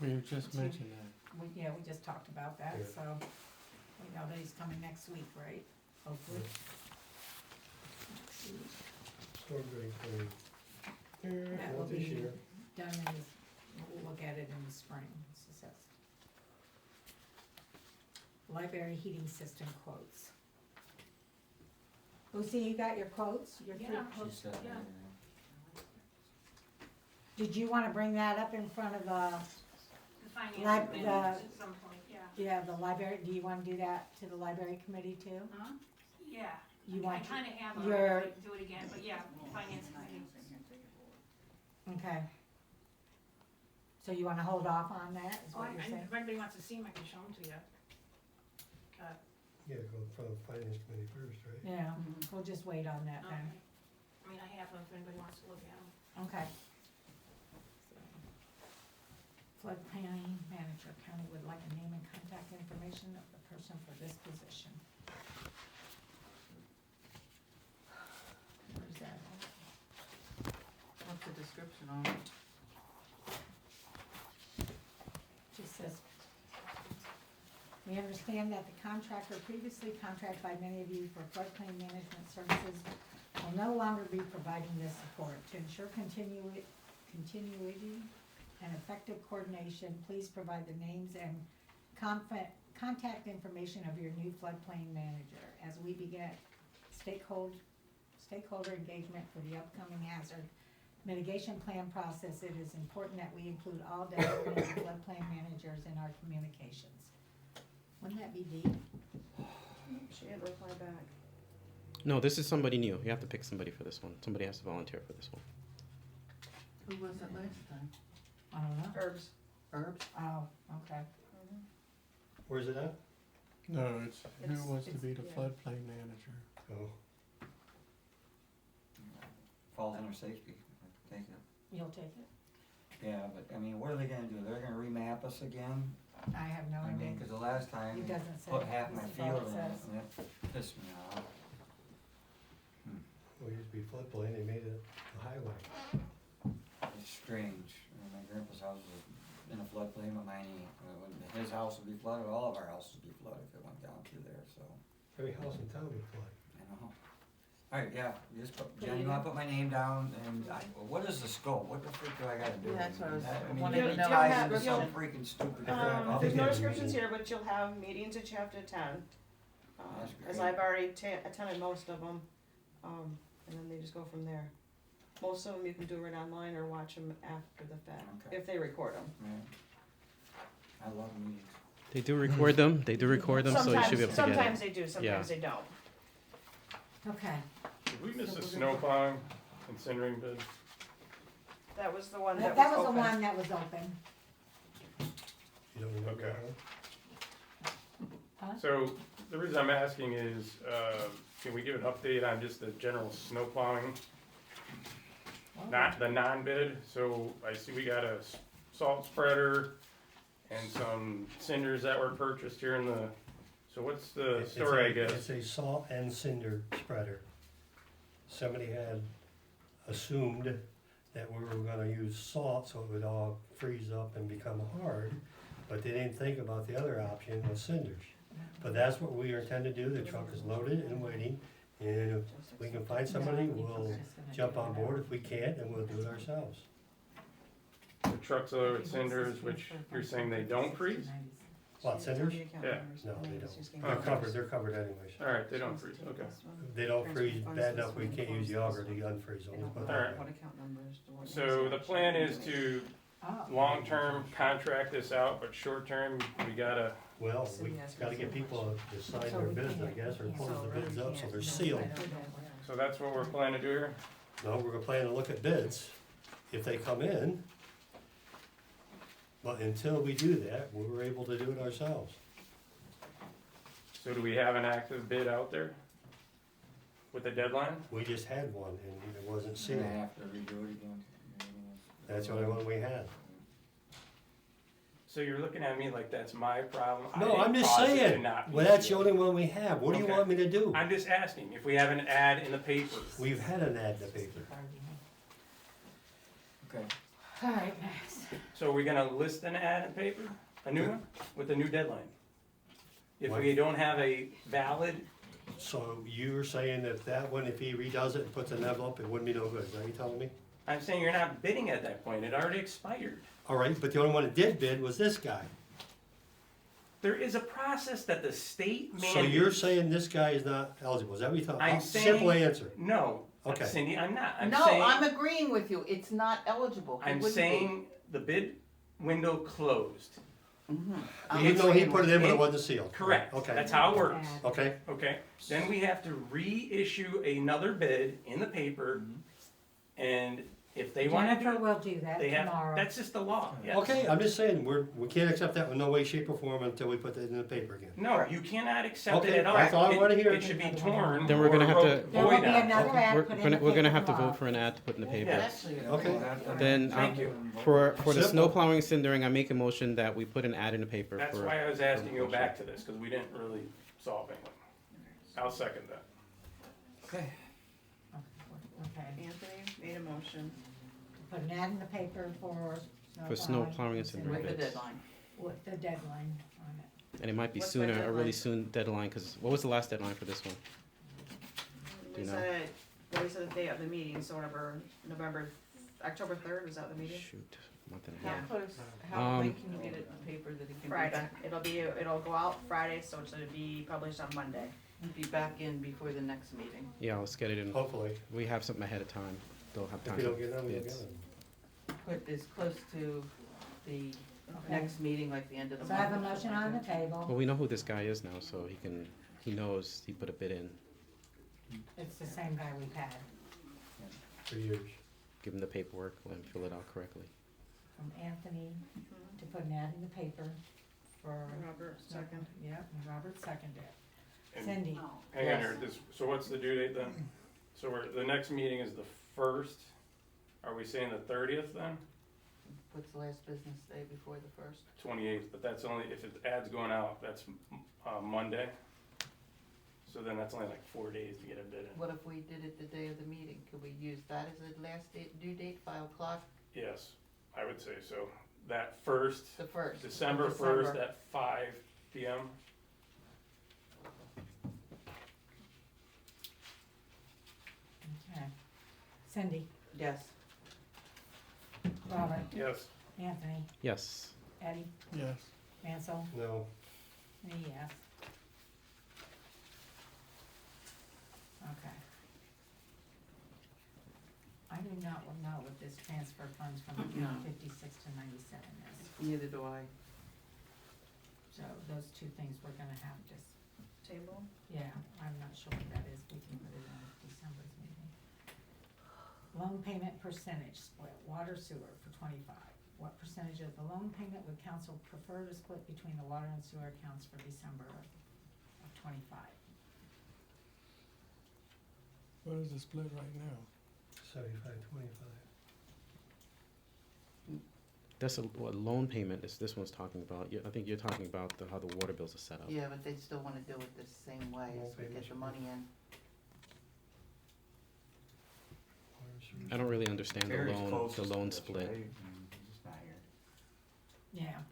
We just mentioned that. We just talked about that, Yeah. so we know that he's coming next week, right? Hopefully. Storm drain cleaning. That will Not this be year. done in the, we'll look at it in the spring, so that's. Library heating system quotes. Lucy, you got your quotes, your three Yeah. She quotes? said, Yeah. Did you wanna bring that up in front of The finance Lib- committee the- at some point, yeah. the library, do you wanna do that to the library committee too? Huh? Yeah. You I want, kinda have your- already, do it again, but yeah, finance committee. okay. So you wanna hold off on that, is Oh, what you're saying? if anybody wants to see them, I can show them to you. Yeah, go in front of the finance committee first, right? Yeah, we'll just wait on that Okay. then, I mean, I have them if anybody wants to look at them. okay. Floodplain manager, county would like a name and contact information of the person for this position. Where's that? What's the description on it? Just says, we understand that the contractor previously contracted by many of you for floodplain management services will no longer be providing this support. To ensure continuity and effective coordination, please provide the names and contact information of your new floodplain manager. As we begin stakeholder engagement for the upcoming hazard mitigation plan process, it is important that we include all designated floodplain managers in our communications. Wouldn't that be deep? She didn't reply back. No, this is somebody new. You have to pick somebody for this one. Somebody has to volunteer for this one. Who was it last time? I don't know. Herbs. Herbs? Oh, okay. Where's it at? No, it's who It's- wants to it's- be the yeah. floodplain manager. Oh, falls under safety, take it. You'll take it? Yeah, but I mean, what are they gonna do? They're gonna remap us again? I have no I mean, idea. cause the last time, It they doesn't say. put half my This is all field it in it, says. and it pissed me off. well, it used to be floodplain, they made it a highway. It's strange. I mean, my grandpa's house was in a floodplain, but mine ain't. His house would be flooded, all of our houses would be flooded if it went down through there, so, Every house in town would flood. I know. Alright, yeah, you just put, Put Jen, it you in. wanna put my name down, and what is the scope? What the frick do I gotta do? Yeah, that's what I was mean, wanting you to know. ties You'll into have- some you'll- freaking stupid crap. I There's think no that's descriptions amazing. here, but you'll have meetings that you have to attend. That's As great. I've already attended most of them, and then they just go from there. Most of them you can do it online or watch them after the fact, Okay. if they record them. Yeah. I love meetings. They do record them. They do record them, so you should be able to get Sometimes it. they do, sometimes they don't. Okay. Did we miss So the we're snow gonna- plowing and cindering bid? That was the one That that was was the open. one that was open. You don't remember Okay. that one? So the reason I'm asking is, can we give an update on just the general snow plowing? Not the non-bid, so I see we got a salt spreader and some cinders that were purchased here in the, so what's the It's story, I a- guess? It's a salt and cinder spreader. Somebody had assumed that we were gonna use salt so it would all freeze up and become hard, but they didn't think about the other option of cinders. But that's what we intend to do, the truck is loaded and waiting, and if we can find somebody, we'll jump on board, if we can't, then we'll do it ourselves. truckload with cinders, which you're saying they don't freeze? What, cinders? Yeah. No, they don't. They're covered anyways. Alright, they don't freeze, okay. They don't freeze bad enough, we can't use the auger to unfreeze them. Let's put it that Alright. way. What account numbers do I? So the plan is to Oh. long-term contract this out, but short-term, we gotta, Well, we gotta get people to sign their bids, I guess, or close the bids up, so they're sealed. so that's what we're planning to do here? No, we're gonna plan to look at bids, if they come in. But until we do that, we were able to do it ourselves. So do we have an active bid out there? With a deadline? We just had one and it wasn't You're sealed. gonna have to redo it again. That's the only one we had. So you're looking at me like that's my problem? I No, didn't I'm just cause it to saying, not be well, that's the sealed. only one we have. What do you Okay. want me to do? I'm just asking, if we have an ad in the paper, We've had an ad in the paper. Okay. All right, next. so are we gonna list an ad in paper? A new one, with a new deadline? If What? we don't have a valid, So you're saying that one, if he redoes it and puts an envelope, it wouldn't be no good, is that what you're telling me? I'm saying you're not bidding at that point, it already expired. All right, but the only one that did bid was this guy. There is a process that the state mandates. So you're saying this guy is not eligible, is that what you're talking? I'm Simple saying- answer. No, Okay. Cindy, I'm not, I'm No, saying. I'm agreeing with you, it's not eligible. It I'm wouldn't be. saying the bid window closed. I'm Even though he agreeing put it with in, but you. it wasn't sealed. Correct, Okay, that's how it works, okay, okay? Then we have to reissue another bid in the paper, and if they wanna Jennifer do, will do that they have, tomorrow. that's just the law, yes. okay, I'm just saying, we can't accept that in no way, shape, or form until we put that in the paper again. No, you cannot accept it Okay, at all. that's all I wanna hear. It should be torn. Then we're gonna or have to- wrote There will void be out. another ad We're put in gonna, the we're gonna paper have to tomorrow. vote for an ad to put in the paper. Yes. Okay. Then, Thank you. for the Simple. snow plowing and cindering, I make a motion that we put an ad in the paper That's for. why I was asking you to go back to this, cause we didn't really solve anything. I'll second that. Okay. Okay, Anthony made a motion put an ad in the paper For snow plowing and cindering. with the bids. deadline. With the deadline on it. And it might be What's that sooner, a really deadline? soon deadline, cause what was the last deadline for this one? We You know. said, we said the day of the meeting, so whatever, October 3rd, was that the meeting? Shoot, month and a How half. close, how, Um, when can you get it in the paper that it can Friday, it'll go out Friday, so it'll be published on Monday. be back in before the next meeting? Yeah, let's get it in. Hopefully, We have something ahead of time. They'll have if time we to don't get them, we don't bids. get them. Put as close to the Okay. next meeting, like the end of the So I month. have a or motion something on the like that. Well, table. we know who this guy is now, so he knows he put a bid in. It's the same guy we've had, For years. Give him the paperwork, let him fill it out correctly. from Anthony to put an ad in the paper for. Robert, second. Yep, and Robert seconded it. And Cindy, hang on Yes. here, so what's the due date then? So the next meeting is the 1st, are we saying the 30th then? What's the last business day before the 1st? 28th, but that's only, if the ad's going out, that's, Monday. So then that's only like 4 days to get a bid in. What if we did it the day of the meeting? Could we use that as the last due date, 5 o'clock, Yes, I would say so. That first, the 1st? December 1st at 5 PM. okay. Cindy, Yes. Robert, Yes. Anthony, Yes, Eddie, Yes. Mansell, No, me, yes. Okay. I do not know what this transfer funds from account 56 to 97 is. Neither do I. So those two things we're gonna have just, Table? yeah, I'm not sure what that is, we can put it on December's meeting. Loan payment percentage split, water sewer for 25. What percentage of the loan payment would council prefer to split between the water and sewer accounts for December of 25? What is the split right now? 75-25. that's what loan payment is, this one's talking about. I think you're talking about how the water bills are set up. Yeah, but they still wanna do it the same way Won't as we pay get much the money in. I don't really understand Terry's the closest loan to this, split. right? He's just not here. Yeah. Payment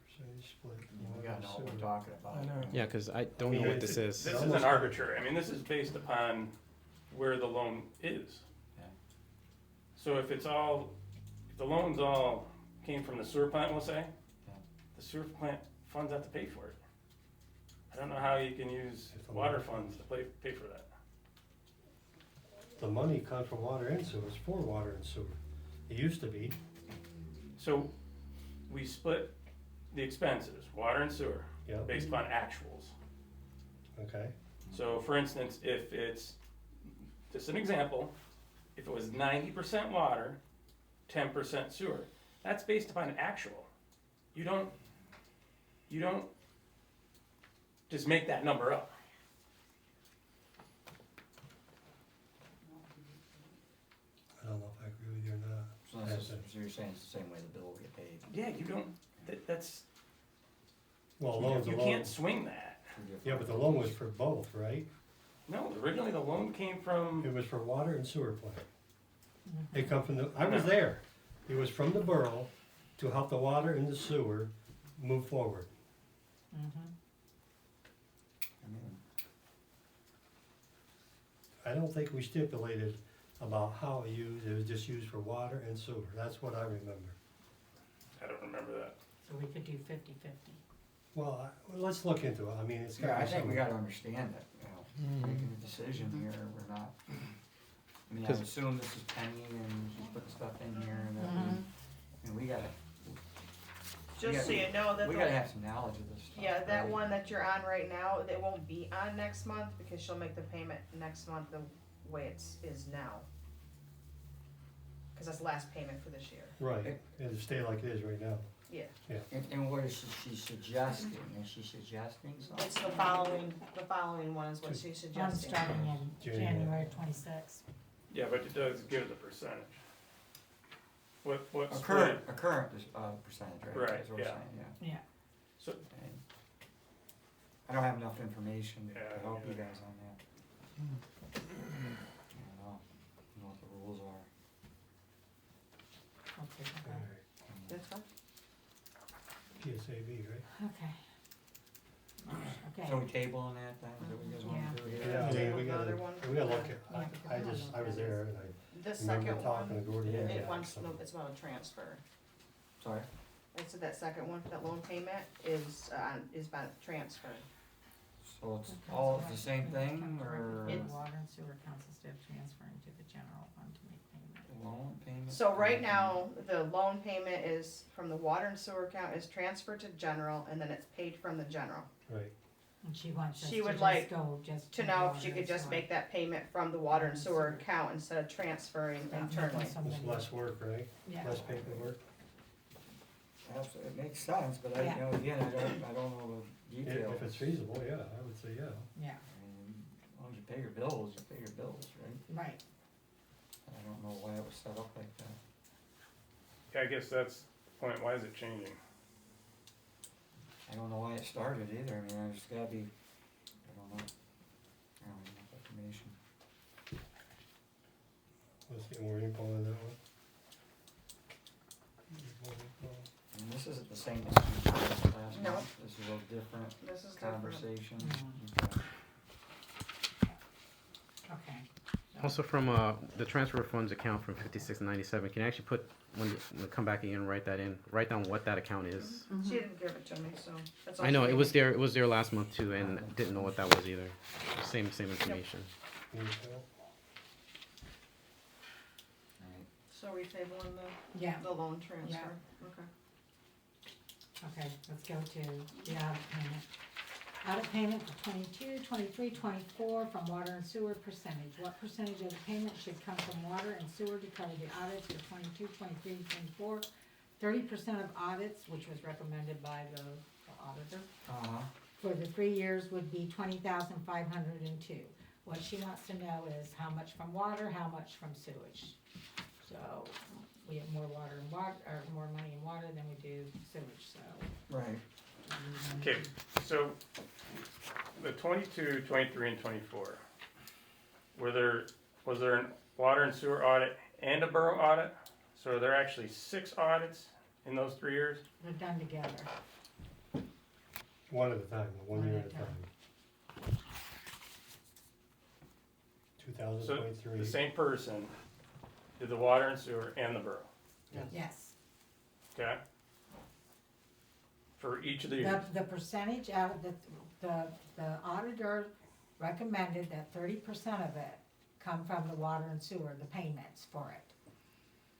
percentage split. We gotta know what we're talking about. I know. Yeah, cause I don't mean, know what it's- this is. This isn't arbitrary, I mean, this is based upon where the loan is. Yeah. So if it's all, the loans all came from the sewer plant, we'll say, Yeah. the sewer plant funds have to pay for it. I don't know how you can use water funds to pay for that. The money comes from water and sewer, it's for water and sewer. It used to be, So we split the expenses, water and sewer, yeah, based upon actuals. okay, So for instance, if it's, just an example, if it was 90% water, 10% sewer, that's based upon actual. You don't just make that number up. I don't know if I agree with you or not. So you're saying it's the same way the bill will get paid? Yeah, you don't, that's, Well, loans you alone, can't swing that. yeah, but the loan was for both, right? No, originally the loan came from, It was for water and sewer plant. It come from the, I was there, it was from the borough to help the water and the sewer move forward. I mean, I don't think we stipulated about how it used, it was just used for water and sewer, that's what I remember. I don't remember that. So we could do 50-50. Well, let's look into it, I mean, it's Yeah, gotta I be think we something. gotta understand that, you know, making a decision here, we're not, I mean, I 'Cause- assume this is Penny and she's putting stuff in here and that, and we gotta, Just so you know that we the, gotta have some knowledge of this stuff. yeah, that right? one that you're on right now, it won't be on next month because she'll make the payment next month the way is now. Cause that's the last payment for this year. Right, it'll stay like it is right now. Yeah. And what is she suggesting? Is she suggesting something? It's the following one is what she's I'm suggesting. starting in January. January 26th. Yeah, but it does give the percentage. What's A current percentage, right? Right, That's what we're yeah. saying, yeah. Yeah. So, And I don't have enough information Yeah, to help you neither. guys on that. I don't know what the rules are. Okay. Alright, That's fine. PSAB, right? Okay. Okay. So we table on that then, is that what you guys wanna do here? Yeah, I mean, we Another gotta, one? we gotta look at, Yeah, because I don't just, know I was what that there is. and I The remember second talking to one, Gordy it Anzac, wants, so. it's about a transfer. Sorry? I said that second one, that loan payment is about transfer. So it's all the same thing, or It's- Water and sewer accounts instead of transferring to the general fund to make payment. loan payment? So right now, the loan payment is from the water and sewer account is transferred to general and then it's paid from the general. Right, And she wants us She to would just like go just To know if water she could and just sewer. make that payment from the water and sewer account instead of transferring That makes internally. it's somebody- less work, right? Yeah. Less paperwork. It makes sense, but I, Yeah. you know, again, I don't know the details. If it's feasible, yeah, I would say, yeah. Yeah, I mean, as long as you pay your bills, you pay your bills, right? right. I don't know why it was set up like that. yeah, I guess that's the point, why is it changing? I don't know why it started either, I mean, there's gotta be, I don't know. I don't have enough information. Let's get more info on that one. More info. And this isn't the same issue as last No. month, this is a little different This is different. conversation. Mhm. Okay. Okay. Also from the transfer of funds account from 5697, can you actually put, when you come back again, write down what that account is? She didn't give it to me, so that's all. I know, she it gave was there last month too, and didn't know what that was either. Same information. Info. Alright. So we tabling Yeah, the loan transfer, okay. okay, let's go to the audit payment. Audit payment for 22, 23, 24 from water and sewer percentage. What percentage of the payment should come from water and sewer to cover the audits for 22, 23, and 24? 30% of audits, which was recommended by the auditor, Uh-huh. for the 3 years would be 20,502. What she wants to know is how much from water, how much from sewage. So we have more water and water, or more money in water than we do sewage, so. Right. Okay, so the 22, 23, and 24, was there an water and sewer audit and a borough audit? So are there actually 6 audits in those 3 years? They're done together. One at a time, one year at a time. 2023. The same person did the water and sewer and the borough. Yes. Okay? For each of the years. The percentage out of the auditor recommended that 30% of it come from the water and sewer, the payments for it.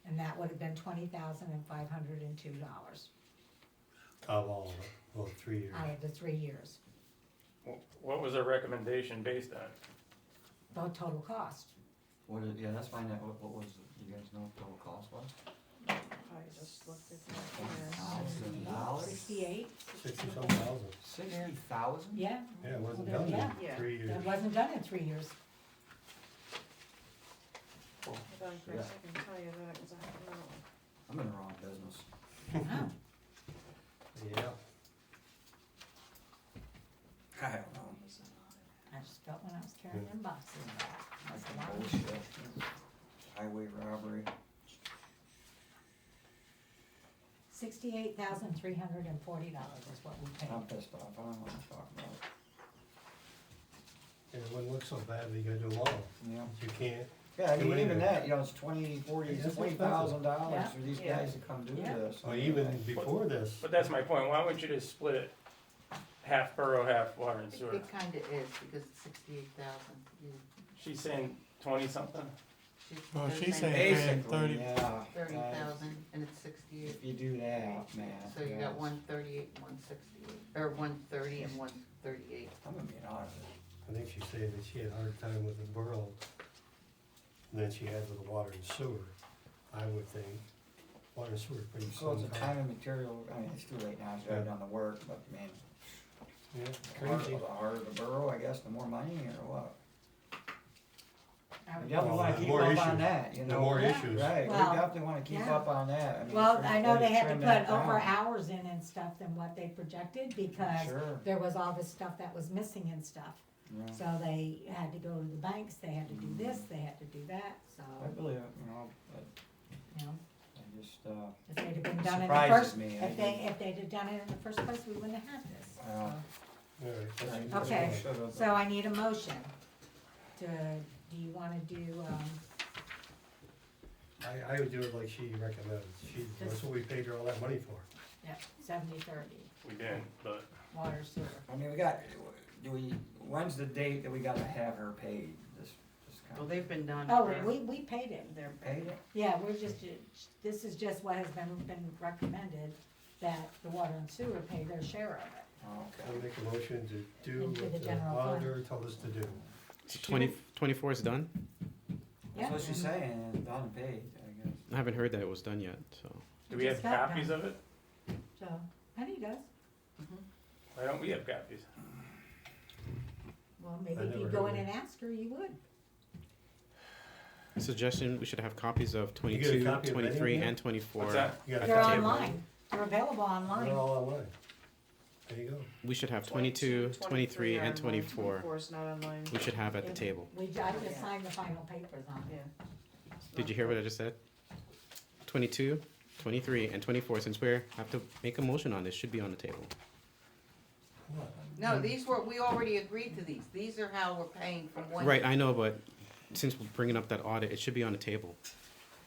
And that would have been $20,502 Of all of it, well, 3 years. out of the 3 years, What was their recommendation based on? the total cost. What is, yeah, that's fine, what was, you guys know what total cost was? I just looked at that here. $1,000? 68, 60-some thousand. 60,000? yeah, Yeah, it wasn't Well, done yeah. in 3 years. it wasn't done in 3 years. Hold on, Chris, I can tell you that exactly. I'm in the wrong business. Oh, Yeah. I don't know. I just felt when I was carrying them boxes back. That's That's a lot. bullshit. Highway robbery. $68,340 is what we paid. I'm pissed off, I don't know what I'm talking about. And it wouldn't look so bad, but you gotta do them all. Yeah. You can't, Yeah, I Do mean, even anything. that, you know, it's $20,000, $40,000, That's $20,000 Yeah. for these Yeah. guys to come do Yeah. this. well, even before this, But that's my point, why wouldn't you just split it half borough, half water and sewer? It kinda is, because it's 68,000. She's saying 20-something? Oh, she's saying- Basically, 30. yeah. 30,000, and it's 68. If you do that, man. So you got 138 and 168, or 130 and 138. I'm gonna be an auditor. I think she said that she had a hard time with the borough than she had with the water and sewer, I would think. Water and sewer is pretty So it's a simple. time and material, I mean, it's too late now, she's already done the work, but man, Yeah, the crazy. harder the borough, I guess, the more money or what? I We would- definitely wanna the keep more up issues. on that, you The know? more Yeah. issues. Right, we Well, definitely wanna keep yeah. up on that, I mean. Well, try- I know try they had to trim put that over down. hours in and stuff than what they projected because Sure, there was all this stuff that was missing and stuff. yeah. So they had to go to the banks, they had to do this, they had to do that, so, I believe it, you know, but you know, I just, if they'd have been done in the surprises first, me, I if didn't- they'd have done it in the first place, we wouldn't have had this. Well, All right, that's- Okay. should've, So I need a motion to, do you wanna do, I would do it like she recommended. That's what we paid her all that money for. yeah, 70/30, We did, but water sewer. I mean, we got, when's the date that we gotta have her paid, this Well, kind they've been done Oh, for, we paid it. they're Paid it? Yeah, we're just, this is just what has been recommended, that the water and sewer pay their share of it. Oh, I okay. make a motion to do Into what the the general fund. auditor told us to do. So 24 is done? That's what she's saying, it's done and paid, I guess. I haven't heard that it was done yet, so. do we have Just got copies done. of it? So, Penny does. Why don't we have copies? Well, maybe I if you never go heard in of and ask her, you would. Suggestion, we should have copies of You get a 22, copy of any of 23, them? and 24. What's that? You got a They're copy of it? online. They're available They're online. all online. There you go. We should have 22, 23, and 24. 24 is not online. We should have at the table. I just signed the final papers on it. Yeah. Did you hear what I just said? 22, 23, and 24, since we have to make a motion on this, should be on the table. What? no, these were, we already agreed to these. These are how we're paying from one. Right, I know, but since we're bringing up that audit, it should be on the table.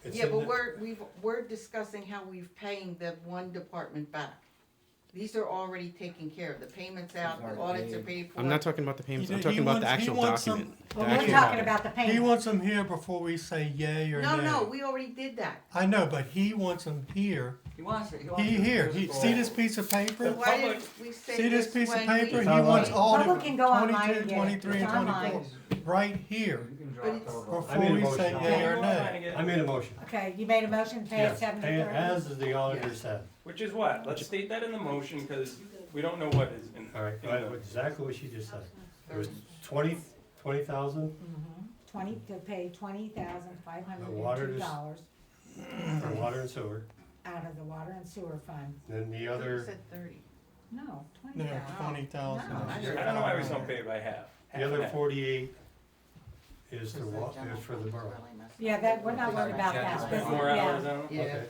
It's Yeah, in but the- we're discussing how we've paying the one department back. These are already taken care of, the payments out, the audits are paid for. I'm not talking about the payments, I'm He talking about the wants- he actual wants some- document. the Well, we're actual talking audit. about the He payment. wants them here before we say yay or nay. No, we already did that. I know, but he wants them here. He wants it, He here. See this piece of paper? Why did we say See this piece of when paper? we- He wants all Public of can it, go online 22, and get it. 23, and It's online. 24, right here, You can But drop it's- over. I before made a we motion. say yay or nay. I made a motion. Okay, you made a motion, to pay it Yes, 70/30? pay it as the auditor said. Which is what? Let's state that in the motion, cause we don't know what is in. All right, in the- exactly what she just said. It was 20,000 Mhm. To pay $20,502 for water and sewer, out of the water and sewer fund. then the You other, said 30. No, No, 20,000. 20,000. No. I don't know why we don't pay by half. the other and half. 48 is the Because is for the borough. really messed up. Yeah, that, we're not worried about that. Spend This- more yeah. hours on it? Yeah. Okay.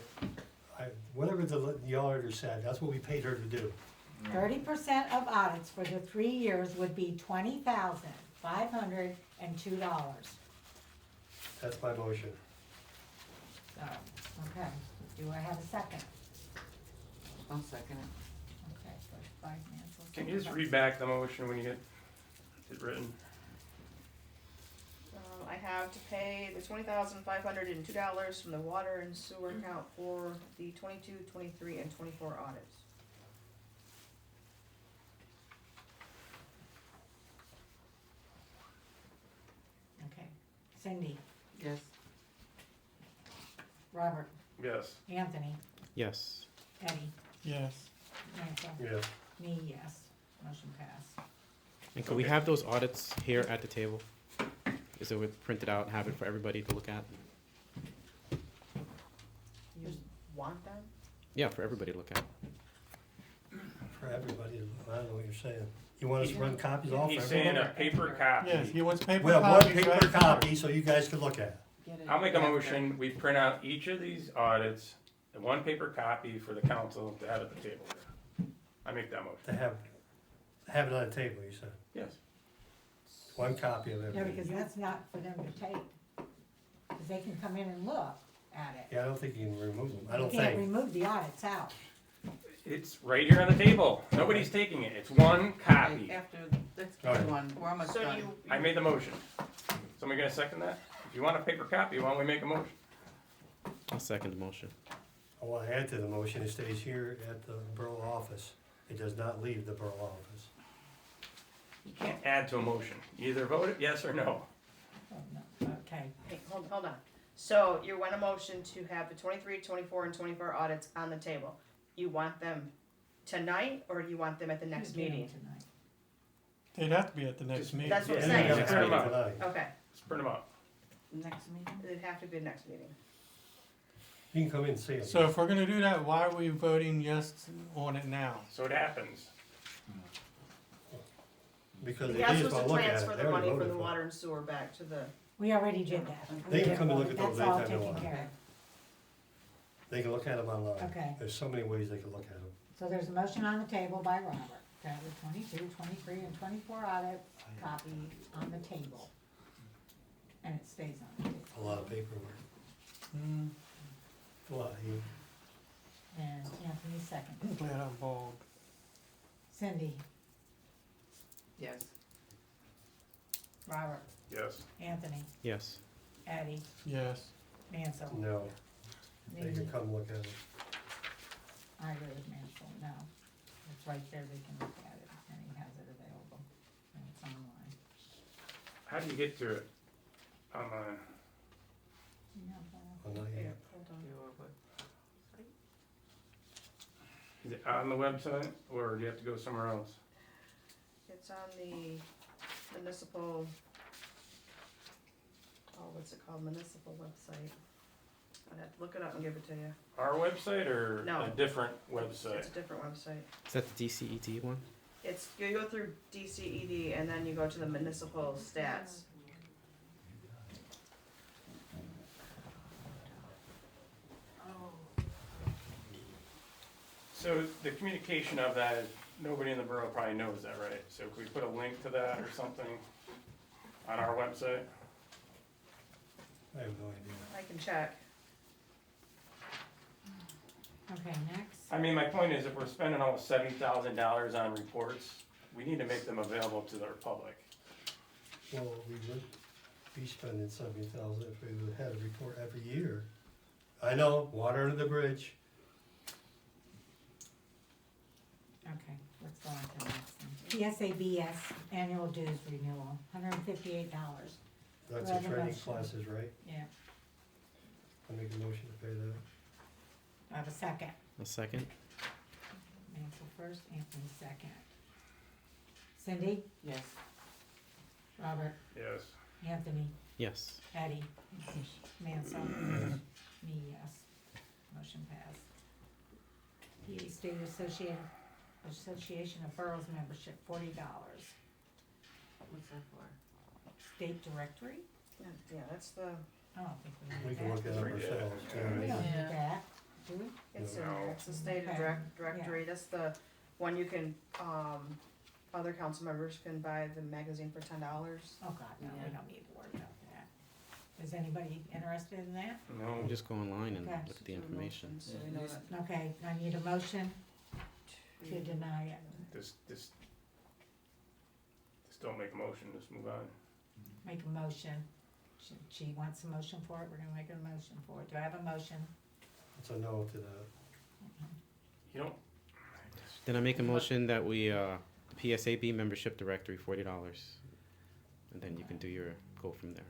Whatever the auditor said, that's what we paid her to do. 30% of audits for the 3 years would be $20,502. That's my motion. So, okay. Do I have a second? I'll second it. Okay, first by Mansell. Can you just read back the motion when you get it written? I have to pay the $20,502 from the water and sewer account for the 22, 23, and 24 audits. Okay, Cindy, Yes. Robert, Yes. Anthony, Yes. Eddie, Yes. Mansell, Yeah, me, yes, motion passed. And can we have those audits here at the table? Is it would print it out and have it for everybody to look at? You want them? Yeah, for everybody to look at. for everybody, I don't know what you're saying. You want us to run copies off for He's saying everybody? a paper copy. Yes, he wants paper We have one copies, paper right? copy so you guys can look at it. Get it I'll make a after. motion, we print out each of these audits, and one paper copy for the council to have at the table. I make that motion. To have it on the table, you said. Yes. One copy of Yeah, everything. because that's not for them to take, because they can come in and look at it. Yeah, I don't think you can remove them. I don't You can't think. remove the audits out. It's right here on the table. Nobody's taking it. It's one copy. After, let's All right. get one, we're almost So done. you, I made the motion. Somebody gonna second that? If you want a paper copy, why don't we make a motion? I'll second the motion. I want to add to the motion, it stays here at the borough office. It does not leave the borough office. You can't add to a motion. You either vote it yes or no. Oh, no, okay. hey, hold on. So you want a motion to have the 23, 24, and 24 audits on the table. You want them tonight, or do you want them at the next You get 'em meeting? tonight. It'd have to be at the next Just- meeting. That's what I'm Yeah, saying. yeah, Next print 'em meeting out. tonight. Okay, Let's print them out. Next meeting? it'd have to be the next meeting. You can come in and see it. So if we're gonna do that, why are we voting yes on it now? So it happens. Because He they asked just us want to to look at transfer it. They the already money for voted the for water it. and sewer back to the, We already did that. They We can did come and vote. look at those That's all anytime they taken want. care of. They can look at them online. Okay. There's so many ways they can look at them. So there's a motion on the table by Robert, to have the 22, 23, and 24 audit copy on the table. And it stays on the table. A lot of paperwork. Hmm, A lot. And Anthony second. I'm glad I'm bald. Cindy, Yes. Robert, Yes. Anthony, Yes. Addie, Yes. Mansell. No, they Me. can come look at it. I agree with Mansell, no. It's right there, they can look at it, and he has it available, and it's online. How do you get to it online? Yeah, Well, not here, yet. hold on. You are what? Is it on the website, or do you have to go somewhere else? It's on the municipal, what's it called, municipal website. I'd have to look it up and give it to you. Our website or No. a different It's website? a different website. Is that the DCED one? It's, you go through DCED and then you go to the municipal stats. So the communication of that is, nobody in the borough probably knows that, right? So if we put a link to that or something on our website? I have no idea. I can check. Okay, next. I mean, my point is, if we're spending almost $70,000 on reports, we need to make them available to our public. Well, we would be spending 70,000 if we would have had a report every year. I know, water under the bridge. Okay, let's go on to the next one. PSABS annual dues renewal, $158. That's Do I the have a training motion? classes, right? Yeah, I make a motion to pay that. I have a second. A second? Mansell first, Anthony second. Cindy, Yes. Robert, Yes. Anthony, Yes. Eddie, Mansell, me, yes. Motion passed. PA State Association of Boroughs membership, $40. What's that for? State directory? Yeah, that's the, I don't think we We need can look that. it up Yeah. ourselves. We don't too. need Yeah. that, do we? it's in No. there, it's the state Okay. directory, that's the one you can, other council members can buy the magazine for $10. Oh, God, no, we Yeah. don't need to worry about that. Is anybody interested in that? No, You just go online and Okay. look at the information. So we know that. Okay, I need a motion to deny it. just don't make a motion, just move on. Make a motion. She wants a motion for it, we're gonna make a motion for it. Do I have a motion? It's a no to that. You don't, Then I make a motion that we, PSAB membership directory, $40. And then you can do your, go from there.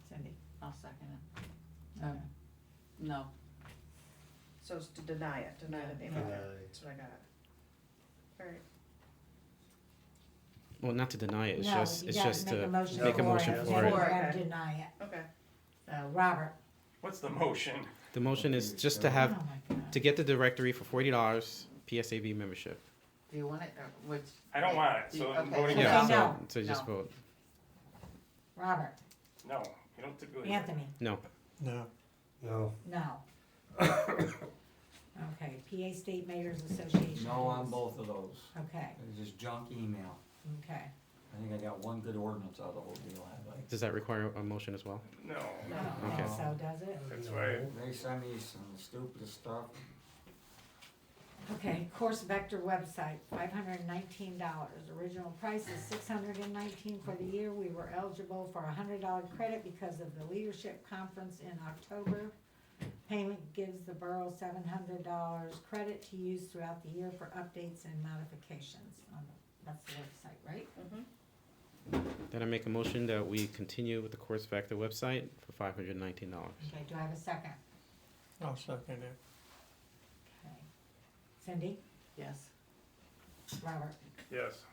Cindy? I'll second it. No. So it's to deny it, deny the payment, Deny. that's what I got. Alright, Well, not to deny it, it's No, just, you it's gotta just make a to motion make a for motion it, for then it. we're gonna Okay. deny it. okay. Robert? what's the motion? The motion is just to Oh have, my God. to get the directory for $40, PSAB membership. Do you want it, or which? I don't want it, so I'm Okay. voting Okay, yes. no. So just No. vote, Robert? No, you don't typically. Anthony? no. No. No, No. Okay, PA State Mayors Association. No on both of those. Okay, It's just junk email. okay. I think I got one good ordinance out of the whole deal, I like. Does that require a motion as well? No, I don't Okay. think so, does it? that's why, They send me some stupid stuff. Okay, course vector website, $519. Original price is $619 for the year. We were eligible for a $100 credit because of the leadership conference in October. Payment gives the borough $700 credit to use throughout the year for updates and modifications. That's the website, right? Then I make a motion that we continue with the Course Factor website for $519. Okay, do I have a second? I'll second it. Okay. Cindy? Yes. Robert? yes.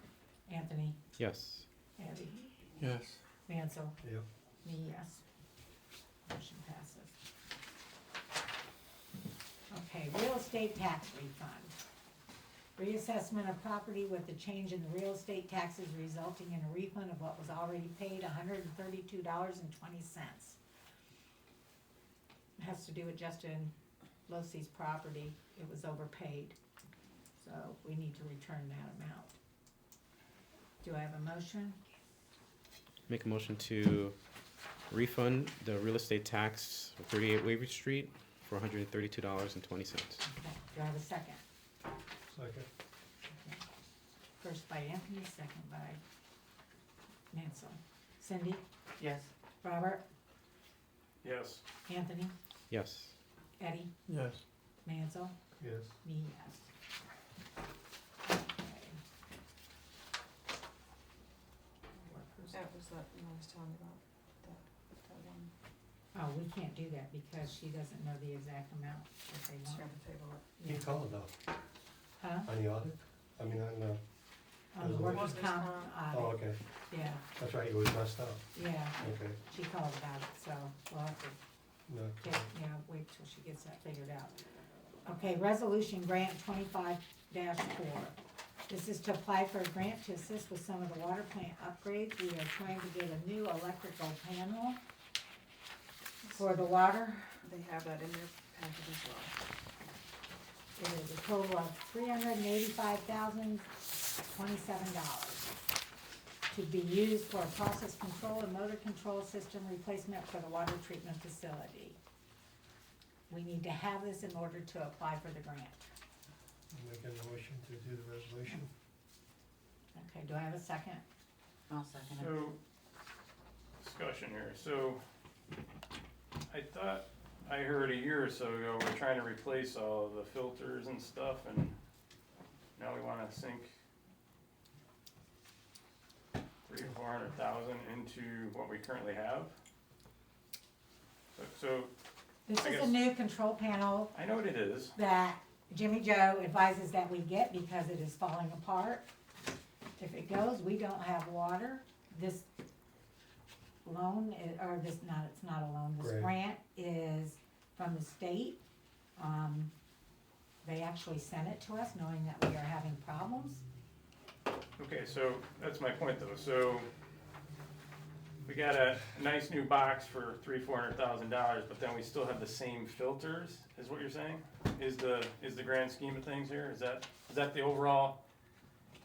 Anthony? Yes. Abby? Yes. Mansell? yeah. Me, yes. Motion passes. Okay, real estate tax refund. Reassessment of property with the change in the real estate taxes resulting in a refund of what was already paid, $132.20. Has to do with Justin Losey's property, it was overpaid, so we need to return that amount. Do I have a motion? Make a motion to refund the real estate tax for 38 Waverly Street for $132.20. Okay, do I have a second? Second. First by Anthony, second by Mansell. Cindy? Yes. Robert? Yes. Anthony? Yes. Eddie? Yes. Mansell? Yes. Me, yes. Okay. Workers. That was that, I was telling you about, that one, Oh, we can't do that because she doesn't know the exact amount that they so you want. have to table it. You called though, Huh? on the audit? I mean, on the, On the workers' comp oh, audit, okay, yeah, that's right, it was messed up, yeah, okay. she called about it, so we'll have to No, wait till she gets that figured out. Okay, resolution grant 25-4. This is to apply for a grant to assist with some of the water plant upgrades. We are trying to get a new electrical panel for the water. They have that in their package as well. It is a total of $385,027 to be used for a process control and motor control system replacement for the water treatment facility. We need to have this in order to apply for the grant. make a motion to do the resolution. Okay, do I have a second? I'll second it. So, discussion here, so, I thought I heard a year or so ago, we're trying to replace all the filters and stuff, and now we wanna sink 300,000 or 400,000 into what we currently have? So, This I is a guess- new control panel I know what it is, that Jimmy Joe advises that we get because it is falling apart. If it goes, we don't have water. This loan, or this, not, it's not a loan, this Grant. grant is from the state. They actually sent it to us knowing that we are having problems. okay, so, that's my point though, so, we got a nice new box for $400,000, but then we still have the same filters, is what you're saying? Is the grand scheme of things here, is that the overall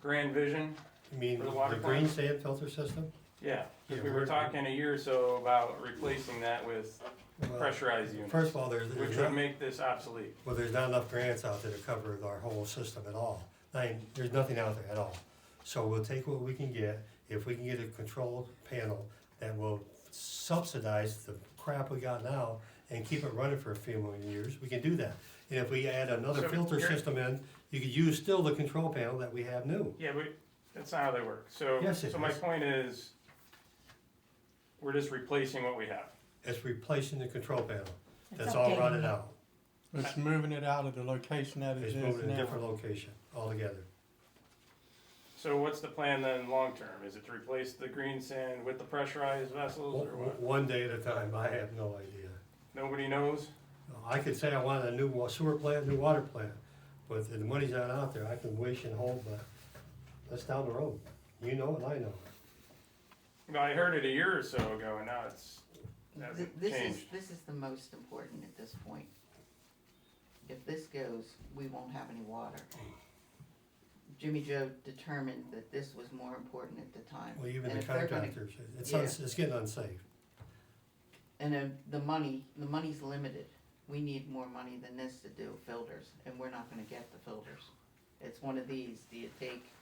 grand vision? You mean For the water the green plant? sand filter system? Yeah, 'cause Yeah, we were we're- talking a year or so about replacing that with Well, pressurized units. First of all, Which would make this obsolete. well, there's not enough grants out there to cover our whole system at all. There's nothing out there at all. So we'll take what we can get. If we can get a control panel that will subsidize the crap we got now and keep it running for a few more years, we can do that. And if we add another So filter here- system in, you could use still the control panel that we have new. Yeah, but that's not how they work. So, Yes, it so my is. point is, we're just replacing what we have. It's replacing the control panel. It's That's all updating running it. out. It's moving it out of the location that it It's is moving to a now. different location altogether. So what's the plan then, long-term? Is it to replace the green sand with the pressurized vessels or what? One day at a time, I have no idea. Nobody knows? I could say I want a new sewer plant, new water plant, but if the money's not out there, I can wish and hope, but that's down the road. You know it, and I know it. Well, I heard it a year or so ago, and now it's, hasn't This is, changed. this is the most important at this point. If this goes, we won't have any water. Jimmy Joe determined that this was more important at the time. Well, even And the if they're gonna- contractors, Yeah. it's getting unsafe. And then the money's limited. We need more money than this to do filters, and we're not gonna get the filters. It's one of these, do you take,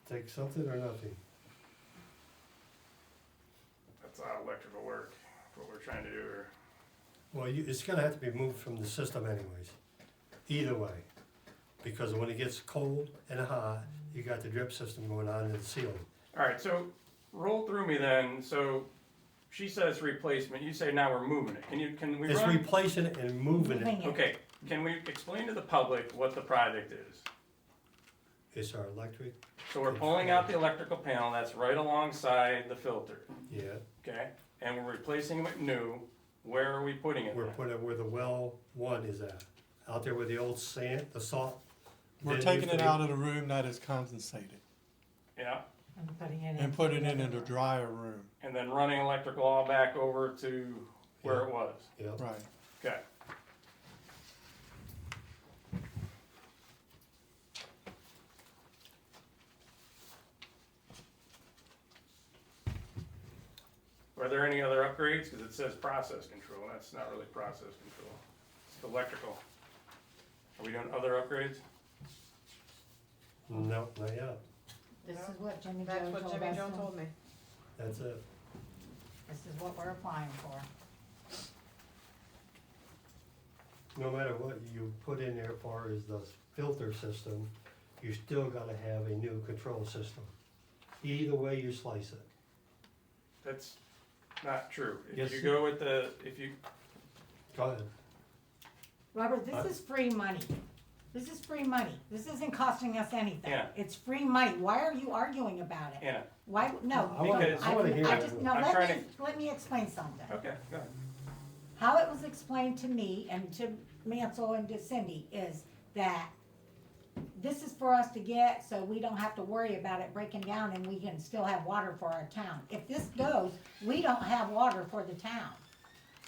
Take something or nothing. That's a lot of electrical work, what we're trying to do here. Well, it's gonna have to be moved from the system anyways, either way. Because when it gets cold and hot, you got the drip system going on in the ceiling. Alright, so roll through me then, so she says replacement, you say now we're moving it. Can we It's run? replacing it and moving Moving it. it. Okay, can we explain to the public what the project is? It's our electric, So we're pulling out the electrical panel that's right alongside the filter, yeah, okay? And we're replacing it with new. Where are we putting it we're then? putting it where the well one is at. Out there where the old sand, the salt. We're bin taking used to it be. out of the room that is condensated Yeah, And putting it in. and putting it in the drier room. and then running electrical all back over to where Yeah. it was, Yeah, Right. okay? Are there any other upgrades? Cause it says process control, that's not really process control, it's electrical. Are we doing other upgrades? no, not yet, This is what Jimmy Joe That's what told Jimmy us. Joe told me. that's it. This is what we're applying for. No matter what you put in there as far as the filter system, you still gotta have a new control system. Either way you slice it. That's not true. Yes, If you it- go with if you, Go ahead. Robert, this is free money. This is free money. This isn't costing us anything. Yeah. It's free money. Why are you arguing about it? Anna, Why, no. I wanna- Because- I wanna hear I it. just, no, I'm let trying me, let me explain something. okay, go ahead. How it was explained to me and to Mansell and to Cindy is that this is for us to get, so we don't have to worry about it breaking down and we can still have water for our town. If this goes, we don't have water for the town.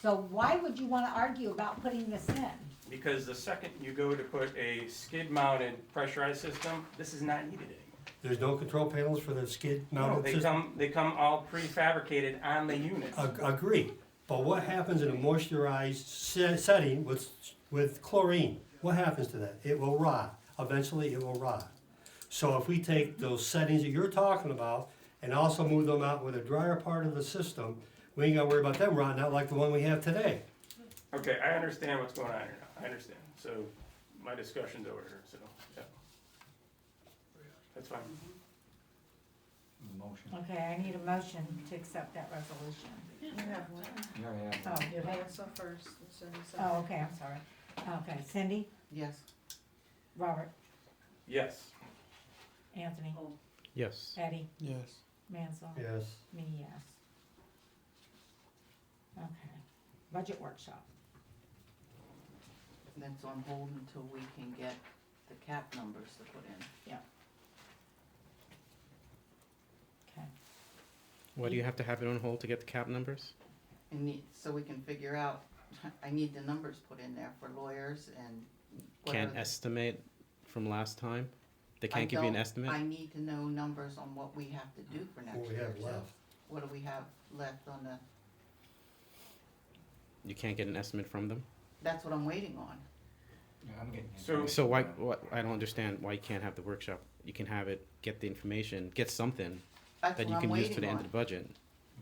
So why would you wanna argue about putting this in? Because the second you go to put a skid-mounted pressurized system, this is not needed anymore. There's no control panels for the skid No, mounted system? they come all prefabricated on the units. Agree, but what happens in a moisturized setting with chlorine? What happens to that? It will rot, eventually it will rot. So if we take those settings that you're talking about and also move them out with a drier part of the system, we ain't gotta worry about them rotting out like the one we have today. Okay, I understand what's going on here now, I understand. So, my discussion's over here, so, yeah. That's fine. Motion. Okay, I need a motion to accept that resolution. You have one. You already have Oh, one. do I? Melissa first, and Cindy Oh, second. okay, I'm sorry. Okay, Cindy, yes, Robert, Yes, Anthony, Yes. Eddie, Yes. Mansell, Yes, me, yes. Okay, budget workshop. that's on hold until we can get the cap numbers to put in. Okay. What do you have to have it on hold to get the cap numbers? So we can figure out, I need the numbers put in there for lawyers and Can't whatever. estimate from last time. They can't give you an estimate? I need to know numbers on what we have to do for next What year. we have too. left. What do we have left on the, You can't get an estimate from them? that's what I'm waiting on. Yeah, I'm getting. So- So why, I don't understand why you can't have the workshop. You can have it, get the information, get something That's that what you I'm can use to waiting the end of on. the budget.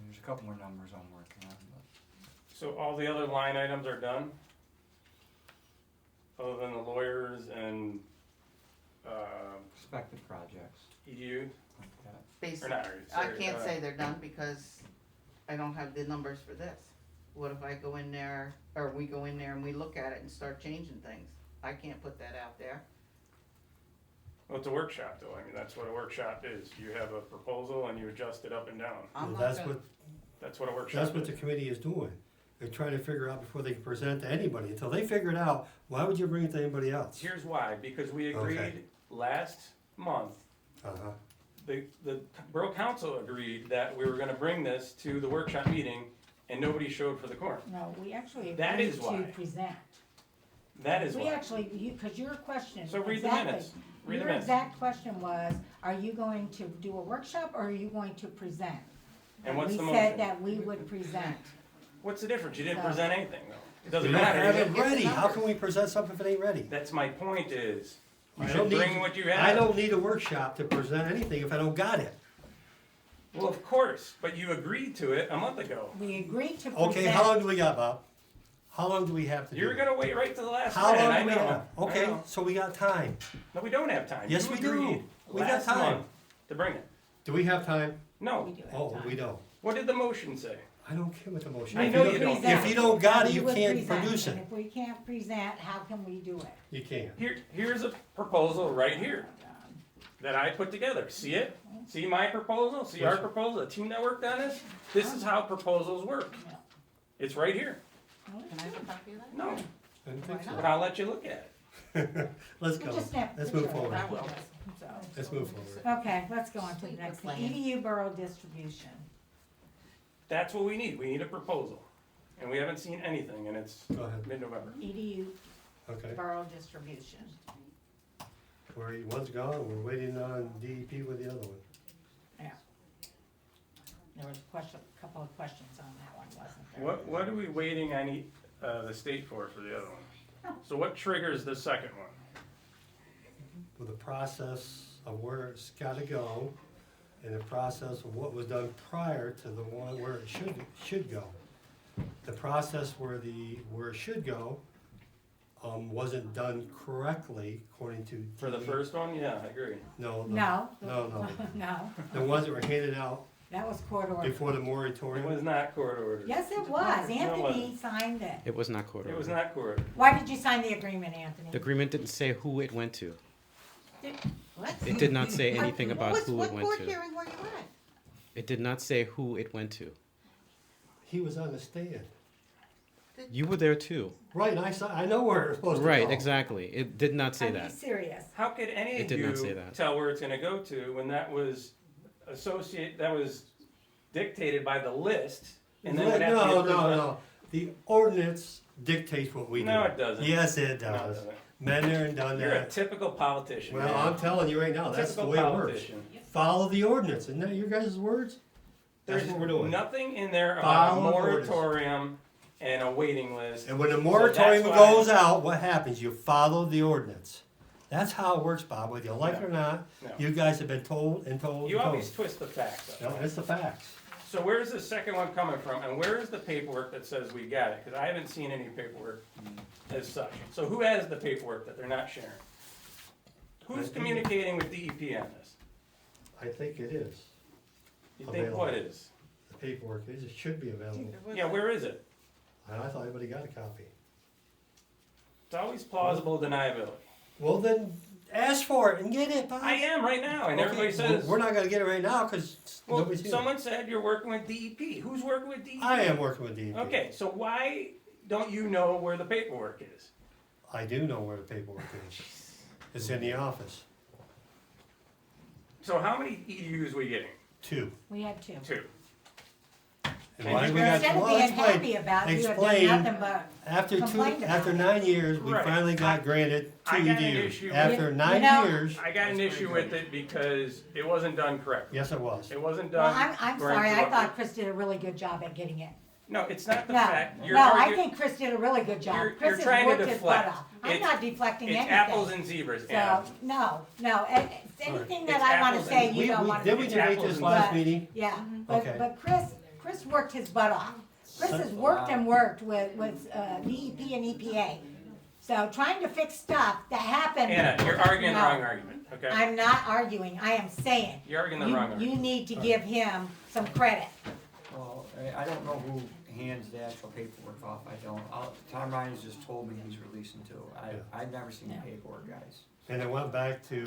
There's a couple more numbers I'm working on, but. So all the other line items are done? Other than the lawyers and, Expected projects, EDU, like that. or Basically, not, I sorry, can't say they're done because I don't have the numbers for this. What if I go in there, or we go in there and we look at it and start changing things? I can't put that out there. Well, it's a workshop though, I mean, that's what a workshop is. You have a proposal and you adjust it up and down. I'm Well, not that's gonna, what, That's what a workshop that's what is. the committee is doing. They're trying to figure out before they can present to anybody. Until they figure it out, why would you bring it to anybody else? Here's why, because we Okay. agreed last month, Uh-huh. the Borough Council agreed that we were gonna bring this to the workshop meeting and nobody showed for the quorum. No, we actually That agreed is why. to present. That is We why. actually, cause your question, So read the exactly, minutes. Read the your minutes. exact question was, are you going to do a workshop or are you going to present? And what's the We motion? said that we would present. What's the difference? You didn't So- present anything though. It We doesn't don't matter. have You it didn't- ready. How can we present something if it ain't ready? That's my point is, you I should don't need- bring what you have. I don't need a workshop to present anything if I don't got it. Well, of course, but you agreed to it a month ago. We agreed to present. Okay, how long do we got, Bob? How long do we have to do? You're it? gonna wait right to the last How minute, long I do we know. have? I Okay, know. so we got time. No, we don't have time. Yes, You we do. agreed We got last time. month to bring it. Do we have time? We No. do have Oh, time. we don't. What did the motion say? I don't care what the motion. I If know don't- you don't. If you don't got it, We you would can't present, produce and it. if we can't present, how can we do it? You can't. Here's a proposal right here that I put together. See it? See my proposal? See our proposal? The team that worked on this? This is how proposals work. Yeah. It's right here. can I have a copy of that? No, I didn't think but so. I'll let you look at it. Let's We'll go. just snap a Let's picture move of it. forward. I will. So- Let's move forward. Okay, let's go on to the Sweet, next, the one. plan. EDU borough distribution. That's what we need. We need a proposal. And we haven't seen anything and it's Go ahead. mid-November. EDU Okay. borough distribution. One's gone, we're waiting on DEP with the other one. There was a couple of questions on that one, wasn't there? What are we waiting on the state for the other one? So what triggers the second one? With the process of where it's gotta go, and the process of what was done prior to the one where it should go. The process where it should go, wasn't done correctly according to. For the DEP. first one, yeah, I agree. No. No. No. No, The ones that were handed out that was court order. before the It moratorium. was not court ordered. Yes, it was. No, it Anthony wasn't. signed it. It was not court It was ordered. not court ordered. Why did you sign the agreement, Anthony? The agreement didn't say who it went to. What? It did not say anything about who What it went court to. hearing were you at? It did not say who it went to. He was on the stand. You were there too. Right, I know where it's supposed to go. Right, exactly. It did not say Are you that. serious? How could any It of did not say you that. tell where it's gonna go to when that was that was dictated by the list? And then would have to be No, approved by- no. The ordinance dictates what we do. No, it doesn't. Yes, it No, it does. doesn't. Been there and done You're a that. typical politician. Well, man. I'm telling you right now, that's the Typical way it works. politician. Follow the ordinance. Isn't that your guys' words? That's There's what we're doing. nothing in there about a Follow the ordinance. moratorium and a waiting list. And when the So moratorium that's why- goes out, what happens? You follow the ordinance. That's how it works, Bob, whether you like it or not. No. You guys have been told and told You and always told. twist the facts No, up. it's the facts. So where's the second one coming from, and where is the paperwork that says we got it? Because I haven't seen any paperwork as such. So who has the paperwork that they're not sharing? Who's communicating with DEP on this? I think it is. You think what is? The paperwork is, it should be available. Yeah, where is it? And I thought everybody got a copy. It's always plausible deniability. Well, then ask for it and get it, Bob. I am right now, and everybody Okay, says, we're not gonna get it right now because well, nobody's here. someone said you're working with DEP. Who's working with DEP? I am working with DEP. Okay, so why don't you know where the paperwork is? I do know where the paperwork is. It's in the office. So how many EDUs we getting? 2. We had two. 2. Why we got, Instead of well, being explain, happy about it, you have done explain. nothing but After complained about after it. 9 years, we Right. finally got granted I 2 got an years. issue After with- 9 You know- years, I got an issue with it because it wasn't done correctly. yes, it was. It wasn't Well, done. I'm according sorry, to I what thought Chris did a really good job at getting it. No, it's not the No, fact. You're no, I arguing- think Chris did a really good job. You're Chris has trying to worked his butt deflect. off. I'm It's- not deflecting It's anything. apples and zebras, Anna. So, no, anything that It's I wanna apples say, and- you don't wanna. Did we It's debate apples this and last But- meeting? Yeah, Okay. but Chris worked his butt off. Chris has worked and worked with, DEP and EPA. So trying to fix stuff that happened. Anna, you're arguing the No, wrong argument, okay? I'm not arguing, I am saying. You're arguing the wrong You argument. need to give him some credit. Well, I don't know who hands the actual paperwork off, I don't. Tom Ryan's just told me he's releasing too. I've never seen the paperwork, guys. And it went back to.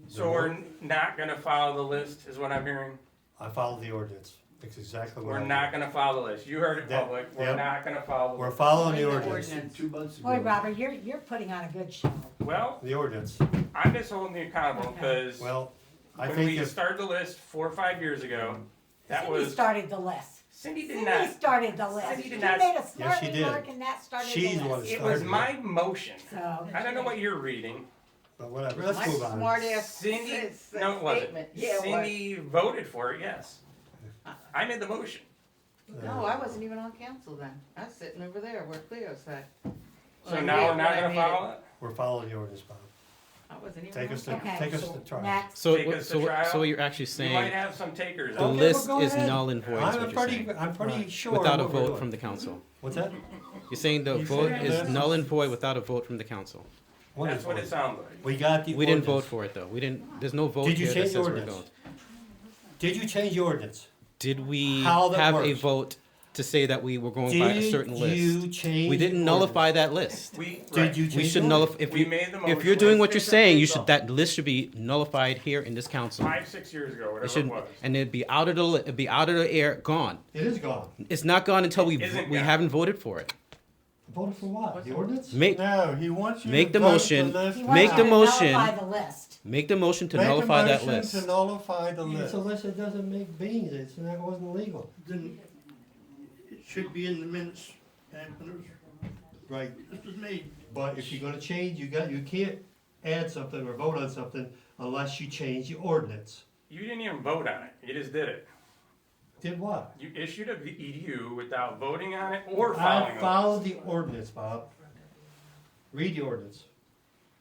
So we're not gonna follow the list, is what I'm hearing? I followed the ordinance. That's exactly what I We're did. not gonna follow the list. You heard it That- public. We're yep. not gonna follow the We're list. following the Explain the ordinance. ordinance. 2 months ago. Boy, Robert, you're putting on a good show. Well, The ordinance. I'm just holding you accountable Okay. because Well, I when think we if, started the list 4 or 5 years ago, that Cindy was, started the list. Cindy did Cindy not. started the list. Cindy She did made not- a smart she did. remark and that started She's the the one list. that It was started my motion. So, I don't know what you're reading. but whatever, let's My move on. smart ass Cindy, says no, it wasn't. statement. Yeah, it was. Cindy voted for it, yes. I made the motion. No, I wasn't even on council then. I was sitting over there where Cleo sat. So When now I we're not made gonna it. follow it? We're following the ordinance, Bob. I wasn't even Take on us to, council. okay, take us to trial. next. So, Take us to so trial. what you're actually You might saying, have some takers. the Okay, list well, go is ahead. null and void, is what I'm you're pretty, saying, I'm pretty sure. without a what we're vote doing. from the council. What's that? You're saying the You vote said is that. null and void without a vote from the council. That's what it sounds like. We got the We didn't vote ordinance. for it though. We didn't, there's no vote Did you here that change the says we're ordinance? going. Did you change the ordinance? Did we How that have a works. vote to say that we were going by a certain Did you list? change? We didn't the nullify ordinance? that list. We, Did right. you We change should the nullify, ordinance? if We you, made the if motion. you're doing what you're Let's saying, you fix should, it. that list should be nullified here in this council. 5, 6 years ago, It whatever it should, was. and it'd be out of the, it'd be out of the air, gone. It is gone. It's not gone until we, It isn't we gone. haven't voted for it. Voted for what? The ordinance? Make, No, he wants you Make to the vote motion. the list He Make wants the you to motion. nullify the list. make the motion to Make a nullify that motion list. to nullify the It's list. a list that doesn't make beans, it's, that wasn't legal. Then it should be in the minutes and when it was, Right. this was made. But if you're gonna change, you can't add something or vote on something unless you change the ordinance. You didn't even vote on it. You just did it. Did what? You issued a EDU without voting on it or following I it. followed the ordinance, Bob. Read the ordinance.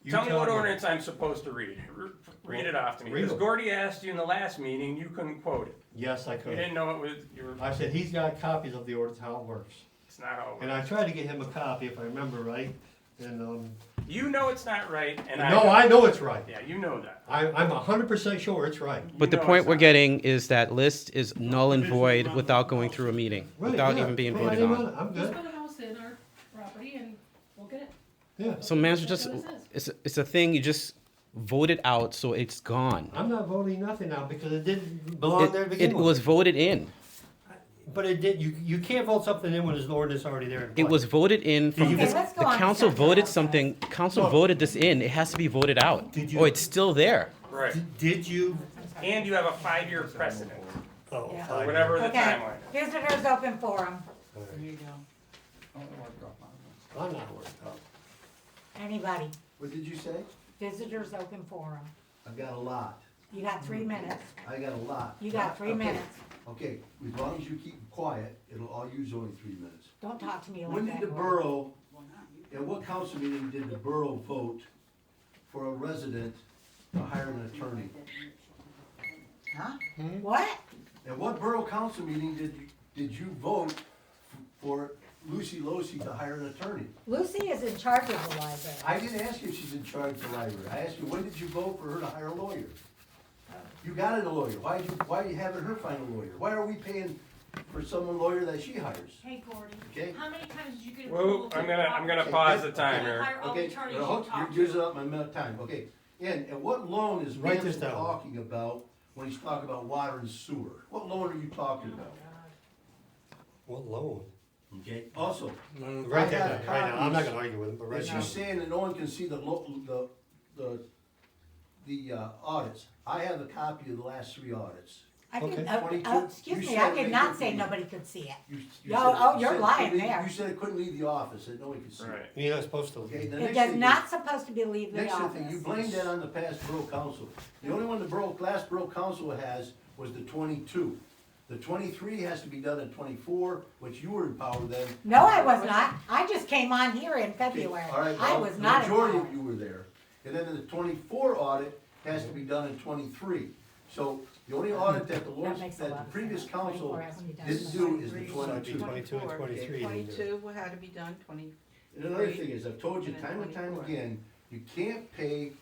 You Tell me what ordinance I'm supposed to read. Read it off to me. Read Because them. Gordy asked you in the last meeting, you couldn't quote it. Yes, I You could. didn't know it was, you were, I said, he's got copies of the ordinance, how it works. it's not how it And works. I tried to get him a copy, if I remember right, and, You know it's not right, and no, I know it's right. Yeah, you know that. I'm 100% sure it's right. But the You know point it's we're not. getting is that list is null and void without going through a meeting, Right, without yeah. even being Well, I voted didn't on. want it. I'm Just good, put a house in our property and we'll get it. yeah. So manager, just, That's what it says. it's a thing, you just vote it out, so it's gone. I'm not voting nothing now because it didn't belong there to begin It with. was voted in. But it did, you can't vote something in when there's an ordinance already there in place. It was voted in from, you this- Okay, let's go the on to council something voted else. something, council Look. voted this in, it has to be voted out. Did you- Or it's still there. Right. Did you? And you have a 5-year precedent, Oh, Yeah. or fine. whatever the Okay, timeline is. visitors open forum. All right. There you go. I'm not worked up. Anybody? What did you say? Visitors open forum. I've got a lot. You got 3 minutes. I got a lot. You got 3 Okay, minutes. Okay, as long as you keep quiet, I'll use only 3 minutes. Don't talk to me like When that. did the borough, at what council meeting did the borough vote for a resident to hire an attorney? Huh? What? At what borough council meeting did you vote for Lucy Locy to hire an attorney? Lucy is in charge of the library. I didn't ask you if she's in charge of the library. I asked you, when did you vote for her to hire a lawyer? You got a lawyer. Why are you having her find a lawyer? Why are we paying for someone lawyer that she hires? Hey, Gordy, Okay? how many times did you get Whoa, approval to? I'm gonna Okay, pause okay. the time here. Hire all the Okay, attorneys now, you hold- talk you're to. using up my amount of time, okay. And what loan is Write this Mansell down. talking about when he's talking about water and sewer? What loan are you talking about? What loan? Okay, also, Write that had down, right now, I'm not copies. gonna argue with him, but right and now. she's saying that no one can see the audits. I have a copy of the last 3 audits. I Okay. didn't, 22. excuse You me, said I did make not it say be- nobody could see it. You Oh, said- oh, you you're said lying couldn't- there. You said it couldn't leave the office, that nobody could see it. Right. You're not supposed to. Okay, the It next does thing is- not supposed to be leave the Next thing, you office. blamed that on the past borough council. The only one the last borough council has was the 22. The 23 has to be done in 24, which you were in power then. No, I was not. I just came on here in Okay, February. all right, I well, was not the in majority power. of you were there. And then the 24 audit has to be done in 23. So the only audit that Makes a lot the of previous sense. council 24 has to be done didn't in do is the 23. So it'd be 22. 22 and 23. then do it. 22 had to be done, 20, And another thing is, I've told you And then time and time 24. again, you can't pay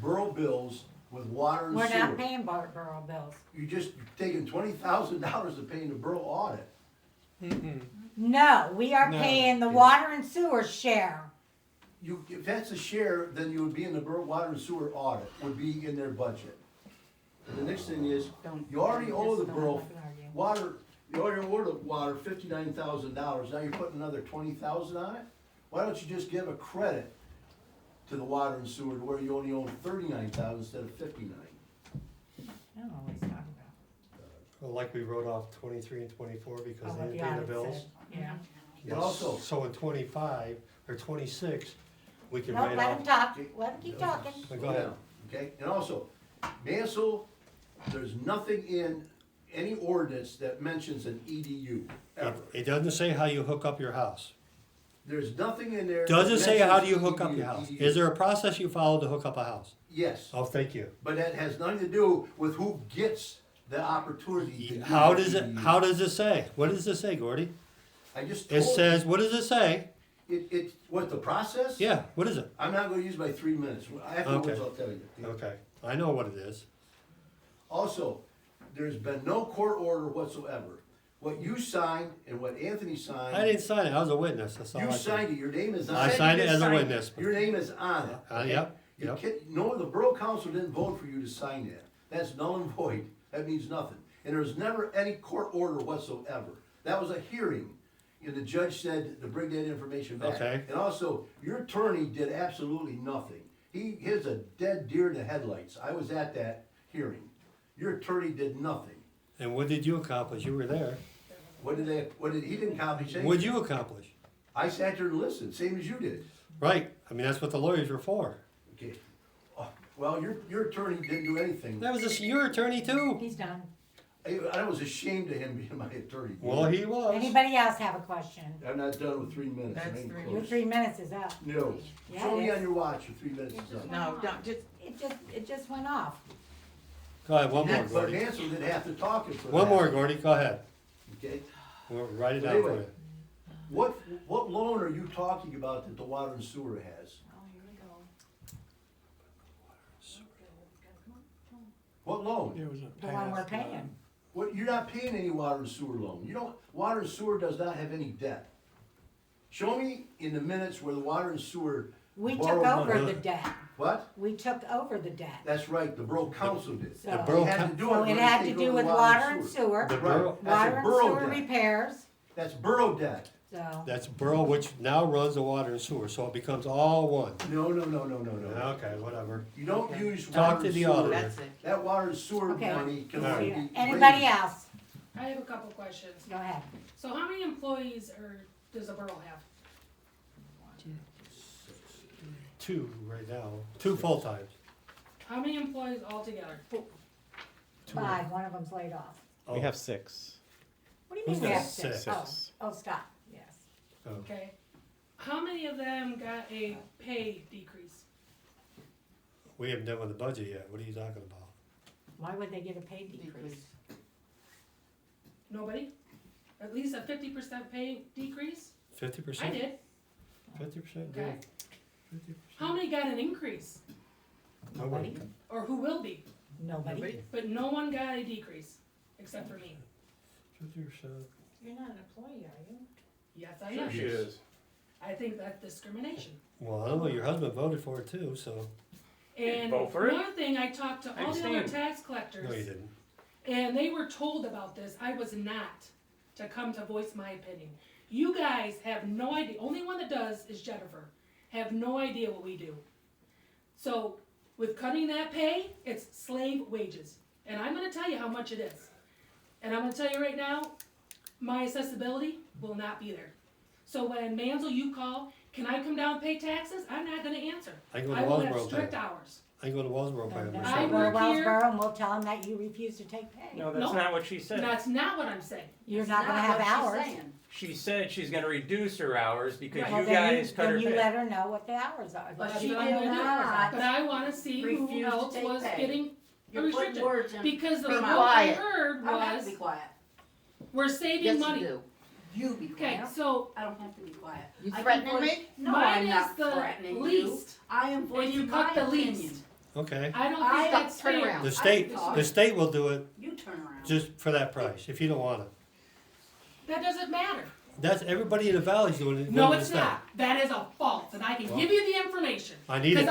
borough bills with water and We're sewer. not paying borough bills. You're taking $20,000 to pay the borough audit. No, we are No. paying the water and sewer share. If that's a share, then you would be in the borough water and sewer audit, would be in their budget. And the next thing is, don't. you already owe the just don't- borough water, you already owe the water $59,000, now you're putting another 20,000 on it? Why don't you just give a credit to the water and sewer to where you only own 39,000 instead of 59? I don't know what he's talking about. Well, like we wrote off 23 and 24 because Oh, they what didn't the pay the audit bills. said. Yeah. But also, So in 25 or 26, we can No, write let him off. talk. Let him keep talking. Go ahead. Okay, and also, Mansell, there's nothing in any ordinance that mentions an EDU, ever. It doesn't say how you hook up your house. There's nothing in there. Does that it say how do you mentions hook up your EDU. house? Is there a process you follow to hook up a house? Yes, Oh, thank you. but that has nothing to do with who gets the opportunity to do How the does it, EDU. how does it say? What does it say, Gordy? I just It told you, says, what does it say? what, the process? Yeah, what is it? I'm not gonna use my 3 minutes, afterwards Okay. I'll tell you. Okay, I know what it is. Also, there's been no court order whatsoever. What you signed and what Anthony signed. I didn't sign it, I was a witness, that's all I You said. signed it, your name is on it. I signed it as a witness. Your name is on it. Yep, You yep. can't, no, the borough council didn't vote for you to sign that. That's null and void. That means nothing. And there was never any court order whatsoever. That was a hearing, and the judge said to bring that information back. Okay. And also, your attorney did absolutely nothing. He's a dead deer in the headlights. I was at that hearing. Your attorney did nothing. And what did you accomplish? You were there. He didn't accomplish anything. What'd you accomplish? I sat there and listened, same as you did. Right, I mean, that's what the lawyers were for. Okay. Well, your attorney didn't do anything. That was your attorney too. He's done. I was ashamed of him being my attorney. Well, he was. Anybody else have a question? I'm not done with 3 minutes. I That's ain't 3 close. Your 3 minutes is up. No. Yeah, Show it me is. on your watch, your 3 minutes is up. No, don't, just, It just went off. Go ahead, one more, Next. But Gordy. Hansel didn't have to talk it for One that. more, Gordy, go ahead. Okay. We'll write it But down for anyway. you. What loan are you talking about that the water and sewer has? Oh, here we go. What loan? There was a The one we're past, paying. What, you're not paying any water and sewer loan. You don't, water and sewer does not have any debt. Show me in the minutes where the water and sewer We took borrowed over money. the debt. What? We took over the debt. That's right, the borough council did. So- The borough It had to coun- do So with it had to taking do over with water and sewer, The Right, borough, that's water a and borough sewer debt. repairs, That's borough debt. so. that's borough which now runs the water and sewer, so it becomes all one. No. Okay, whatever. You don't use Talk water to and the sewer. auditor. that's it. That water and sewer Okay. money can All only right. be. Anybody raised. else? I have a couple questions. Go ahead. So how many employees does a borough have? Two right now, two full-times. How many employees altogether? 5, one of them's laid off. Oh, We have 6. What do you Who's mean we got have 6? six? Oh, Scott, yes. oh. Okay. How many of them got a pay decrease? We haven't done with the budget yet, what are you talking about? Why would they get a pay decrease? Nobody? At least a 50% pay decrease? 50%? I did. 50%? Okay. 50%? How many got an increase? Nobody. Or who will be? Nobody. But no one got a decrease, except for me. 50%. You're not an employee, are you? Yes, I Sure am. she is. I think that's discrimination. Well, I don't know, your husband voted for it too, so, And Vote for it? another thing, I talked to I all the other abstain. tax collectors. no, you didn't. And they were told about this. I was not to come to voice my opinion. You guys have no idea. Only one that does is Jennifer. Have no idea what we do. So with cutting that pay, it's slave wages. And I'm gonna tell you how much it is. And I'm gonna tell you right now, my accessibility will not be there. So when Mansell, you call, can I come down and pay taxes? I'm not gonna answer. I go to I will have Wellsboro, strict pay. hours. I go to Wellsboro, pay And them I myself. work Go to here- Wellsboro and we'll tell them that you refuse to take pay. No, that's Nope. not what she said. That's not what I'm saying. You're not gonna have hours. She said she's gonna reduce her hours because Right. Well, you then guys cut her then you pay. let her know what the hours are. But Let she her know did what the not. hours are. But I wanna see who Refuse to else take was pay. getting You're putting restricted. words in. Because the Be vote I quiet. heard I don't have to was, be quiet. we're saving Yes, money. you do. You be Okay, quiet. so I don't have to be quiet. You I can threatening voice- me? No, mine I'm is not the threatening you. least. I am If voicing you my cut the opinion. least, Okay. I don't I- think that's Turn fair. around. The state, talk. the state will do it You turn around. just for that price, if you don't want it. That doesn't matter. That's, everybody in the valley's doing it. No, doing it's this now. not. That is a false, and I can Well, give you the information. I need it. Because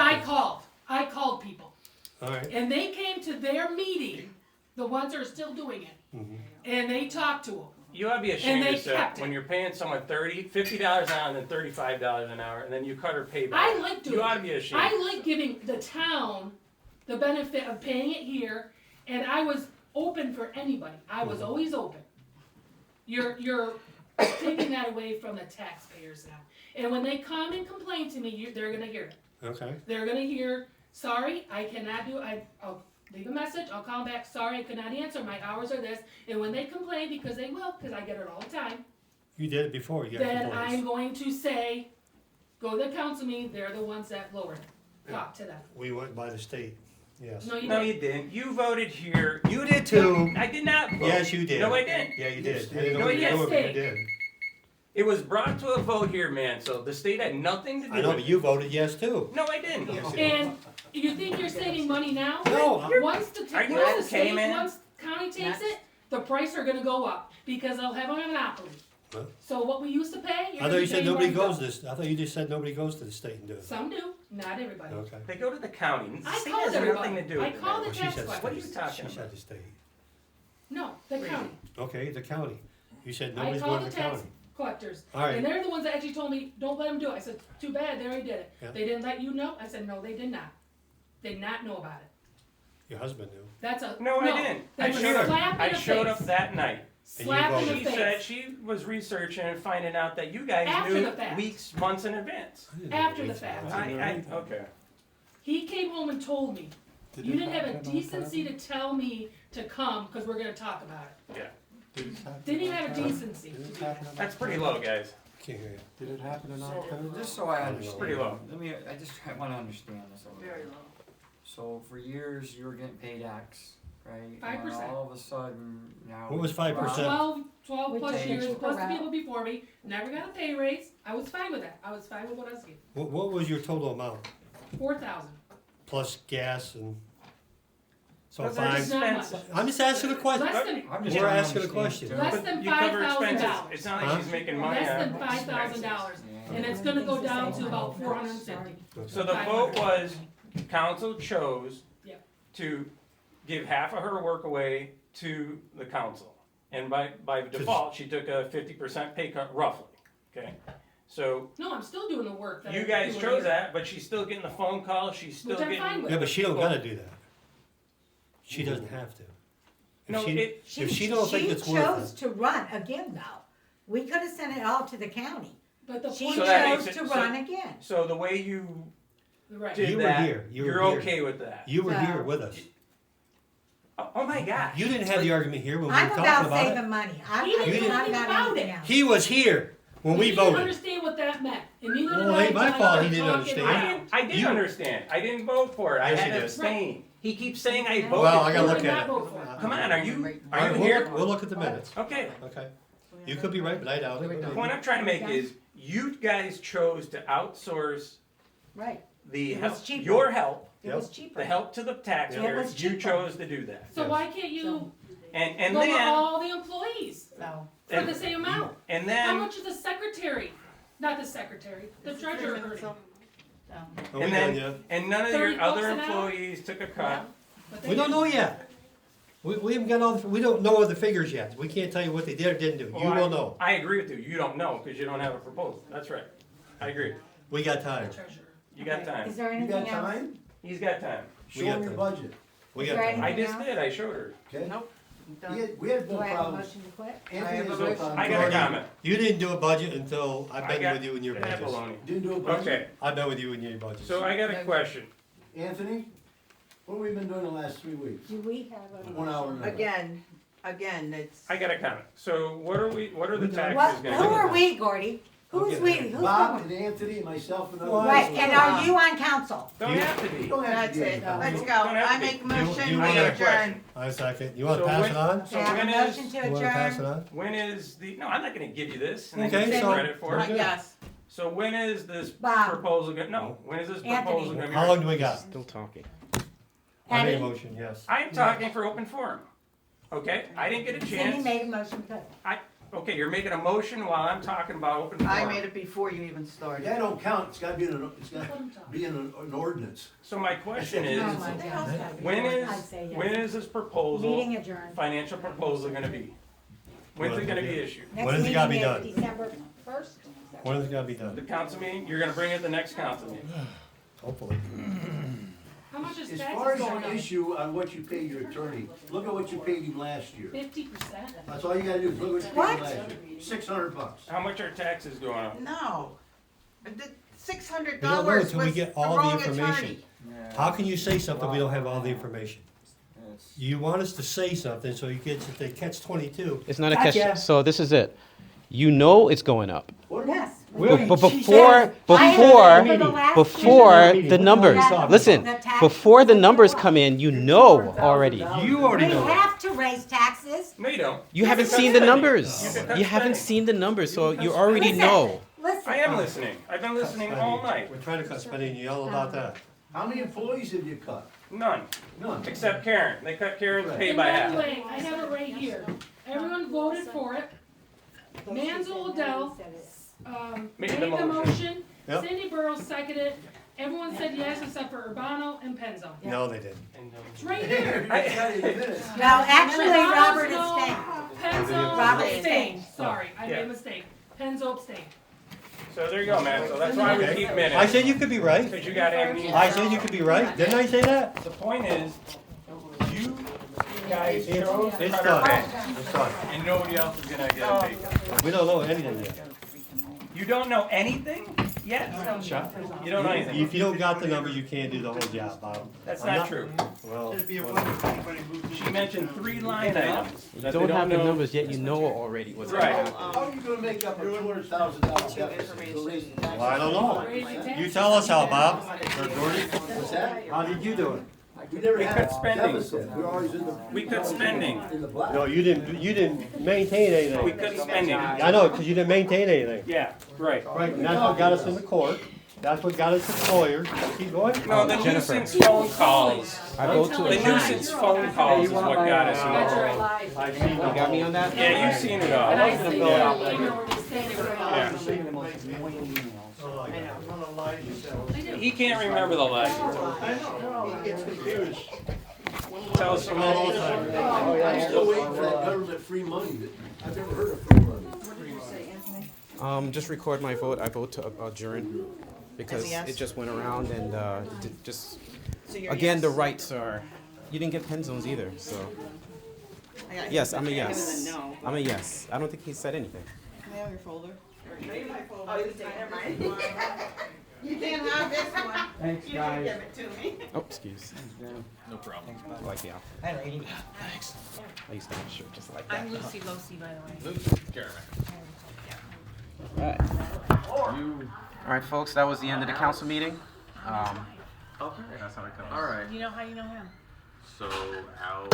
I called people. All right. And they came to their meeting, the ones that are still doing it, Mhm. and they talked to them. You ought to be ashamed they of yourself kept it. when you're paying someone $50 an hour and then $35 an hour, and then you cut her pay back. I like doing You ought to it. be ashamed. I like giving the town the benefit of paying it here, and I was open for anybody. I was always open. You're taking that away from the taxpayers now. And when they come and complain to me, they're gonna hear it. Okay. They're gonna hear, sorry, I cannot do, I'll leave a message, I'll call back, sorry, I could not answer, my hours are this. And when they complain, because they will, because I get it all the time, You did it before, you got then complaints. I'm going to say, go to the council meeting, they're the ones that lowered it. Talk to them. We went by the state, yes. No, you No, didn't. you didn't. You voted here. You did too. I did not vote. Yes, you did. No, I didn't. Yeah, you did. Yes, I didn't know No, what you yes, were doing, but you state. did. It was brought to a vote here, man, so the state had nothing to do I know, with but it. you voted yes too. No, I didn't. And you think you're saving money now? No, Once the, Are you once the okay, state, man? once county takes Next. it, the price are gonna go up, because they'll have a monopoly. Huh? So what we used to pay, you're I thought gonna you said pay nobody more goes bill. this, I thought you just said nobody goes to the state and do it. Some do, not everybody. Okay. They go to the county. The I state called has everybody. nothing to do with I it. called man. the She tax said the collector. What are you state. talking She about? said the state. No, the county. Okay, the county. You said I nobody's called going the to the tax county. collectors. All right. And they're the ones that actually told me, don't let them do it. I said, too bad, they already did it. Yeah. They didn't let you know? I said, no, they did not. They did not know about it. Your husband knew. That's a, No, I didn't. That I was showed a up. slap in I the showed face. up that night. Slap in the voted. She said face. she was researching and finding out that you guys After knew the fact. weeks, months in advance. I didn't know After the weeks fact. ago. Okay. He came home and told me, you didn't have a decency to tell me to come, cause we're gonna talk about it. Didn't even have a decency to do that. That's pretty low, guys. Can't hear you. Did it happen in So, October? just so I understand. Pretty low. I just wanna understand this a little Very bit. low. So for years, you were getting paid X, right? And 5%. then all of a sudden, now. What was 5%? 12 We plus changed years, it plus the around. people before me, never got a pay raise. I was fine with that. I was fine with what I was getting. What was your total amount? 4,000. Plus gas and, so Those are five, It's not much. expenses. I'm just asking a question. Less than, I'm just We're trying to asking a understand, question. too. less But than you cover $5,000. expenses. It's not like Huh? she's making money Less on than expenses. $5,000. Yeah. And it's gonna go down to about 450. So the vote was, council chose Yep. to give half of her work away to the council. And by default, she took a 50% pay cut roughly, okay? So No, I'm still doing the work that you I'm guys doing chose here. that, but she's still getting the phone calls, she's still Which I'm getting. fine with. Yeah, but she don't gotta do that. She doesn't have to. If No, she- it, If she don't think it's worth chose it. to run again though. We could have sent it all to the county. But the She point So that is, makes chose it- to so- run again. so the way you right. did You were that, here. You were you're here. okay with that? You were So- here with us. Oh my gosh. You didn't have the argument here when we were I'm talking about about saving it. money. I'm He didn't know not anything about about anything it. else. He was here when we He didn't voted. understand what that meant, and neither Well, did it I. ain't my until I fault he started didn't talking understand. about I did You- understand. I didn't vote for it. I Yes, had you to did. abstain. He keeps saying I voted. Well, I gotta for look it. at it. Come on, are you All right, here? we'll look at the minutes. Okay. Okay. You could be right, but I doubt The it. point I'm trying to make is, you guys chose to outsource Right. the It was help, cheaper. your help, It was cheaper. the help to the It taxpayers. was You cheaper. chose to do that. So why can't you And go to then, all the employees So, for the same amount? and How then, much is the secretary, not the secretary, the treasurer earning? Are we and done then, yet? and none of 30 your other bucks an hour? employees took a cut. But they We don't didn't. know yet. We haven't got all the, we don't know the figures yet. We can't tell you what they did or didn't do. You Well, will know. I agree with you. You don't know because you don't have a proposal. That's right. I agree. We got time. The treasurer. You got time. is there You anything got else? time? He's got time. We Show got them your time. budget, We Is got there time. I anything just else? did. I showed her. okay? Nope. We had Do no I have a problems. motion to quit? Anthony has no motion. problem. I got a comment. You didn't do a budget until I've I been got- with you in your Yeah, budgets. baloney. Didn't do a budget. Okay, I've been with you in your budgets. so I got a question. Anthony, what have we been doing the last 3 weeks? Do we have a? 1 hour and a half. Again, it's. I got a comment. So what are the taxes What, gonna who be? are we, Gordy? Who's Okay. we? Who's Bob going? and Anthony and myself and Right, others. and are you on council? Don't You- have to You be. don't have to That's be. it, let's go, Don't have I to be. make a motion, you we wanna- adjourn. I second. You wanna So pass when- it on? So I have a when motion is, to You wanna pass it adjourn. on? when is the, no, I'm not gonna give you this and then Okay, you take so- credit for it. Yes, So when is this Bob. proposal gonna, no, when is this Anthony. proposal gonna be? How long do we got? Still talking. I made a Eddie? motion, yes. I am talking for open forum. Okay, I didn't get a Cindy chance. made a motion to. Okay, you're making a motion while I'm talking about open I forum. made it before you even started. That don't count, it's gotta be an ordinance. So my question is, Oh my God. when I'd is, say yes. when is this proposal, Meeting adjourned. financial proposal gonna be? When's it gonna be issued? When is it gotta be Next meeting done? is December 1st. When is it gonna be The done? council meeting, you're gonna bring it the next council meeting. Hopefully. How much is As taxes far as going your up? issue on what you paid your attorney, look at what you paid him last year. 50%? That's all you gotta do, is look at what you paid him last year. $600. How much are taxes going up? No, the $600 We don't know was until we the get all the wrong information. attorney. How can you say something we don't have all the information? You want us to say something so you get, if they catch 22. It's not a Gotcha. catch. So this is it. You know it's going up. Yes. But She said- before Meeting. the numbers, Talking listen, The tax- before the numbers come in, you know already. You already We know. have to raise taxes. No, you don't. You haven't cut seen the spending. numbers. You can cut You haven't spending. seen the numbers, so can you cut already Listen. know. Listen. I am listening. I've been listening all night. We're trying to cut spending, you yell about that. How many employees have you cut? None, None. except Karen. They cut Karen's pay And by by the half. way, I have it right here. Everyone voted for it. Mansell Odell, Made made the the motion. motion. Yep. Cindy Burrows seconded it. Everyone said yes except for Urbano and Penzo. No, they didn't. It's right here. I got it in minutes. No, actually, Robert Penzo, abstained. Penzo Robert abstained. abstained. Sorry, I made Yeah. a mistake. Penzo abstained. So there you go, man. So that's why we Okay. keep minutes. I said you could be right. Because you got amnesia. I said you could be right. Didn't I say that? The point is, you guys It's chose to it's cut our done. pay, It's done. and nobody else is gonna get a pay cut. We don't know anything yet. You don't know anything yet? You don't know anything. If you don't got the numbers, you can't do the whole job, Bob. That's I'm not true. Well, It'd be a whatever. wonder if anybody moved. She mentioned 3 line items. You that they don't have the know. numbers yet, you know already what's going Right. on. How are you gonna make up a $200,000 deficit? to raise the taxes? Well, I don't know. Raise the You taxes. tell us how, Bob. Or Gordy. What's that? How did you do it? We never We had cut a spending. deficit, we're always in the. We cut spending. In the black. No, you didn't maintain We anything. cut spending. I know, because you didn't maintain anything. Yeah, right. Right, and that's what got us in the court. That's what got us to lawyers. Keep going. No, the Jennifer. nuisance phone calls. I vote to The adjourn. nuisance phone calls is what got us in That's the right. court. I've seen You got me on that? Yeah, you've seen it all. And I sent you an email where you said they were Yeah. I know, one of the lies you tell. He can't remember the last. I know, he gets confused. Tell us some old time. I'm still waiting for that government free money that, I've never heard of free money. Just record my vote. I vote to adjourn because As a yes? it just went around and just So you're again yes. the rights are. You didn't get pen zones either, so I got yes, it. I'm a Other yes. than no. I'm a yes. I don't think he said anything. Can I have your folder? Oh, you can never mind. You can't have this one. Thanks, You can guys. give it to me. Oh, excuse. No problem. I like the outfit. Thanks. I used to have a shirt just like that. I'm Lucy Losi, by the way. Luke, Jeremy. All right, folks. That was the end of the council meeting. Okay. That's how it goes. All right. You know how you know him? So Al